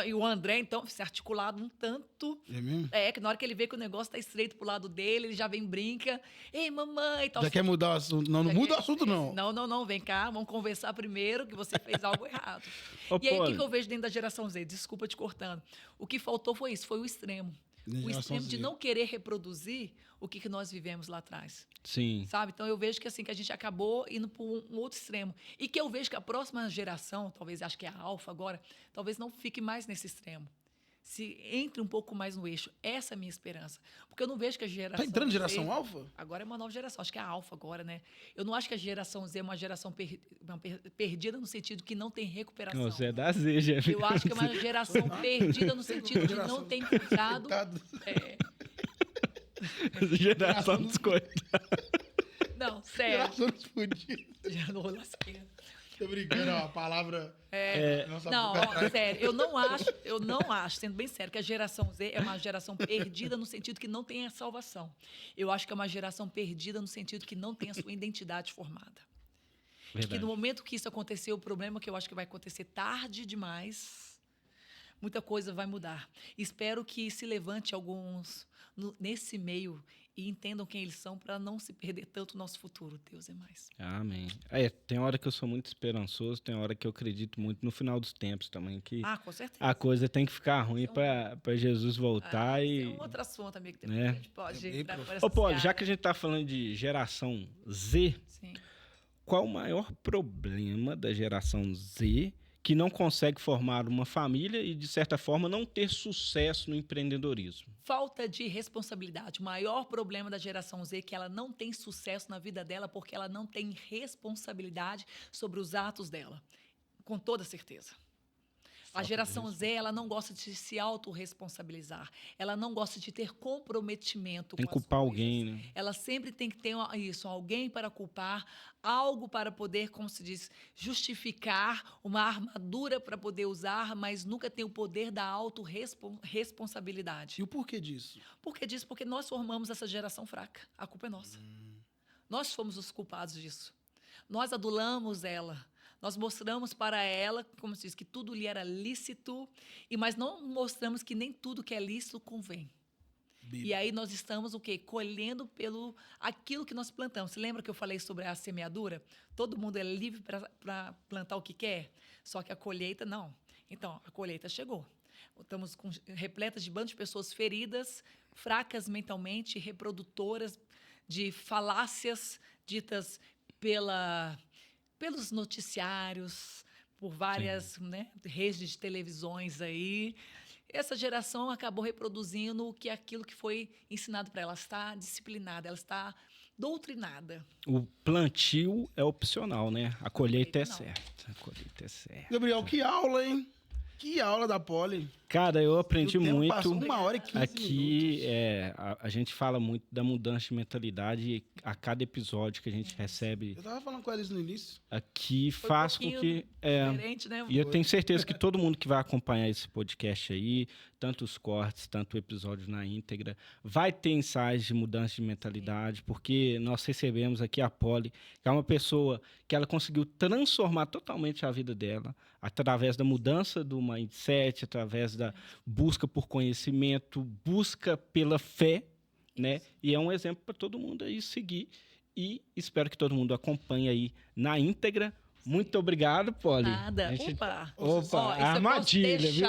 E o André, então, se articulado um tanto. É mesmo? Que na hora que ele vê que o negócio tá estreito pro lado dele, ele já vem brinca. Ei, mamãe, e tal. Já quer mudar o assunto. Não muda o assunto, não. Não, vem cá, vamos conversar primeiro que você fez algo errado. Ô, E aí, o Poli. que eu vejo dentro da geração Z? Desculpa te cortando. O que faltou foi isso, foi o extremo. Da O geração extremo de Z. não querer reproduzir o que nós vivemos lá atrás. Sim. Sabe? Então, eu vejo que assim que a gente acabou indo para um outro extremo. E que eu vejo que a próxima geração, talvez acho que é a Alfa agora, talvez não fique mais nesse extremo. Se entre um pouco mais no eixo. Essa é a minha esperança. Porque eu não vejo que a geração Tá entrando Z- geração alfa? Agora é uma nova geração. Acho que é a Alfa agora, né? Eu não acho que a geração Z é uma geração perdida no sentido que não tem recuperação. Você é da Z, já. Eu acho que é uma geração perdida no sentido de não tem cuidado. Coitado. Geração dos coitados. Não, sério. Geração dos fudidos. Já não lasqueira. Tô brincando, ó, a palavra... Nossa Não, boca ó, atrás. sério, eu não acho, sendo bem sério, que a geração Z é uma geração perdida no sentido que não tem a salvação. Eu acho que é uma geração perdida no sentido que não tem a sua identidade formada. E que no momento que isso acontecer, o problema que eu acho que vai acontecer tarde demais, muita coisa vai mudar. Espero que se levante alguns nesse meio e entendam quem eles são para não se perder tanto o nosso futuro. Deus é mais. Amém. Tem hora que eu sou muito esperançoso, tem hora que eu acredito muito no final dos tempos também, que Com certeza. a coisa tem que ficar ruim para Jesus voltar Esse e... é um outro assunto, amigo, que né? a gente pode É bem entrar por profundo. essa Ô, Poli, seara. já que a gente tá falando de geração Z, Sim. qual o maior problema da geração Z que não consegue formar uma família e, de certa forma, não ter sucesso no empreendedorismo? Falta de responsabilidade. O maior problema da geração Z é que ela não tem sucesso na vida dela porque ela não tem responsabilidade sobre os atos dela. Com toda certeza. A geração Z, ela não gosta de se autorresponsabilizar. Ela não gosta de ter comprometimento Tem com que as culpar coisas. alguém, né? Ela sempre tem que ter alguém para culpar, algo para poder, como se diz, justificar, uma armadura para poder usar, mas nunca tem o poder da autorresponsabilidade. E o porquê disso? Por que disso? Porque nós formamos essa geração fraca. A culpa é nossa. Nós fomos os culpados disso. Nós adulamos ela. Nós mostramos para ela, como se diz, que tudo lhe era lícito, mas não mostramos que nem tudo que é lícito convém. E aí nós estamos o quê? Colhendo pelo aquilo que nós plantamos. Você lembra que eu falei sobre a semeadura? Todo mundo é livre para plantar o que quer, só que a colheita não. Então, a colheita chegou. Estamos repletas de bandos de pessoas feridas, fracas mentalmente, reprodutoras de falácias ditas pelos noticiários, por várias redes de televisões aí. Essa geração acabou reproduzindo aquilo que foi ensinado para ela. Ela está disciplinada, ela está doutrinada. O plantio é opcional, né? A colheita é não. certa. A colheita é certa. Gabriel, que aula, hein? Que aula da Poli. Cara, eu aprendi O tempo muito. passou 1h15 Aqui, minutos. a gente fala muito da mudança de mentalidade a cada episódio que a gente recebe Eu tava falando com eles no início. aqui, Foi faz um com que... diferente, né? E eu tenho certeza que todo mundo que vai acompanhar esse podcast aí, tanto os cortes, tanto o episódio na íntegra, vai ter ensaios de mudança de mentalidade, porque nós recebemos aqui a Poli, que é uma pessoa que ela conseguiu transformar totalmente a vida dela, através da mudança do mindset, através da busca por conhecimento, busca pela fé, né? E é um exemplo para todo mundo aí seguir. E espero que todo mundo acompanhe aí na íntegra. Muito obrigado, Poli. Nada. A gente- Opa! Opa, armadilha, viu?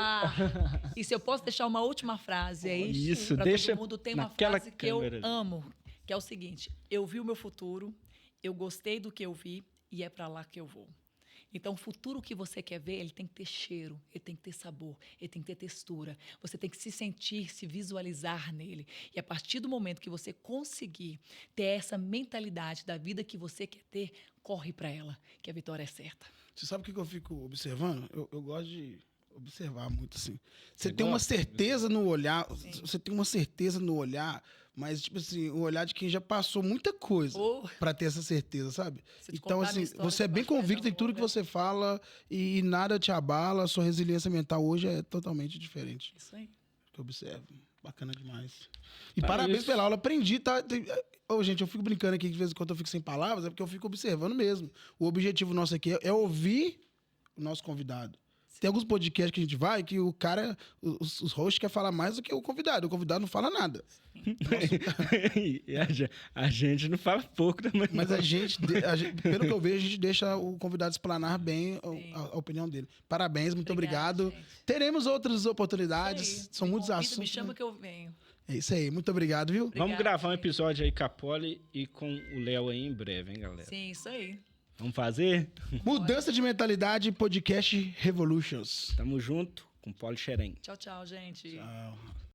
E se eu posso deixar uma última frase aí? Isso, pra deixa todo mundo tem uma naquela frase que eu câmera ali. amo, que é o seguinte: eu vi o meu futuro, eu gostei do que eu vi e é para lá que eu vou. Então, o futuro que você quer ver, ele tem que ter cheiro, ele tem que ter sabor, ele tem que ter textura. Você tem que se sentir, se visualizar nele. E a partir do momento que você conseguir ter essa mentalidade da vida que você quer ter, corre para ela, que a vitória é certa. Você sabe o que eu fico observando? Eu gosto de observar muito assim. Você Você tem uma gosta? certeza no olhar, Sim. você tem uma certeza no olhar, mas tipo assim, o olhar de quem já passou muita coisa Oh, pra ter essa certeza, sabe? se eu te Então contar a minha assim, história, você é bem acho que vai dar convicto em um tudo que bom, você fala e nada te abala, sua resiliência mental hoje é totalmente diferente. Isso aí. Que eu observo. Bacana demais. E Ah, parabéns isso. pela aula. Aprendi, tá? Ô, gente, eu fico brincando aqui, de vez em quando eu fico sem palavras, é porque eu fico observando mesmo. O objetivo nosso aqui é ouvir o nosso convidado. Tem alguns podcasts que a gente vai que o cara, os hosts querem falar mais do que o convidado. O convidado não fala nada. E a gente não fala pouco também. Mas não. a gente, pelo que eu vejo, a gente deixa o convidado explanar bem Sim. a opinião dele. Parabéns, muito Obrigada, obrigado. gente. Teremos outras oportunidades. Isso aí. São Me muitos convida, assuntos. Me chama né? que eu venho. É isso aí. Muito obrigado, viu? Vamos Obrigada, gravar um gente. episódio aí com a Poli e com o Léo aí em breve, hein, galera? Sim, isso aí. Vamos fazer? Mudança de mentalidade, podcast Revolutions. Tamo junto com Poli Xerém. Tchau, tchau, gente. Tchau.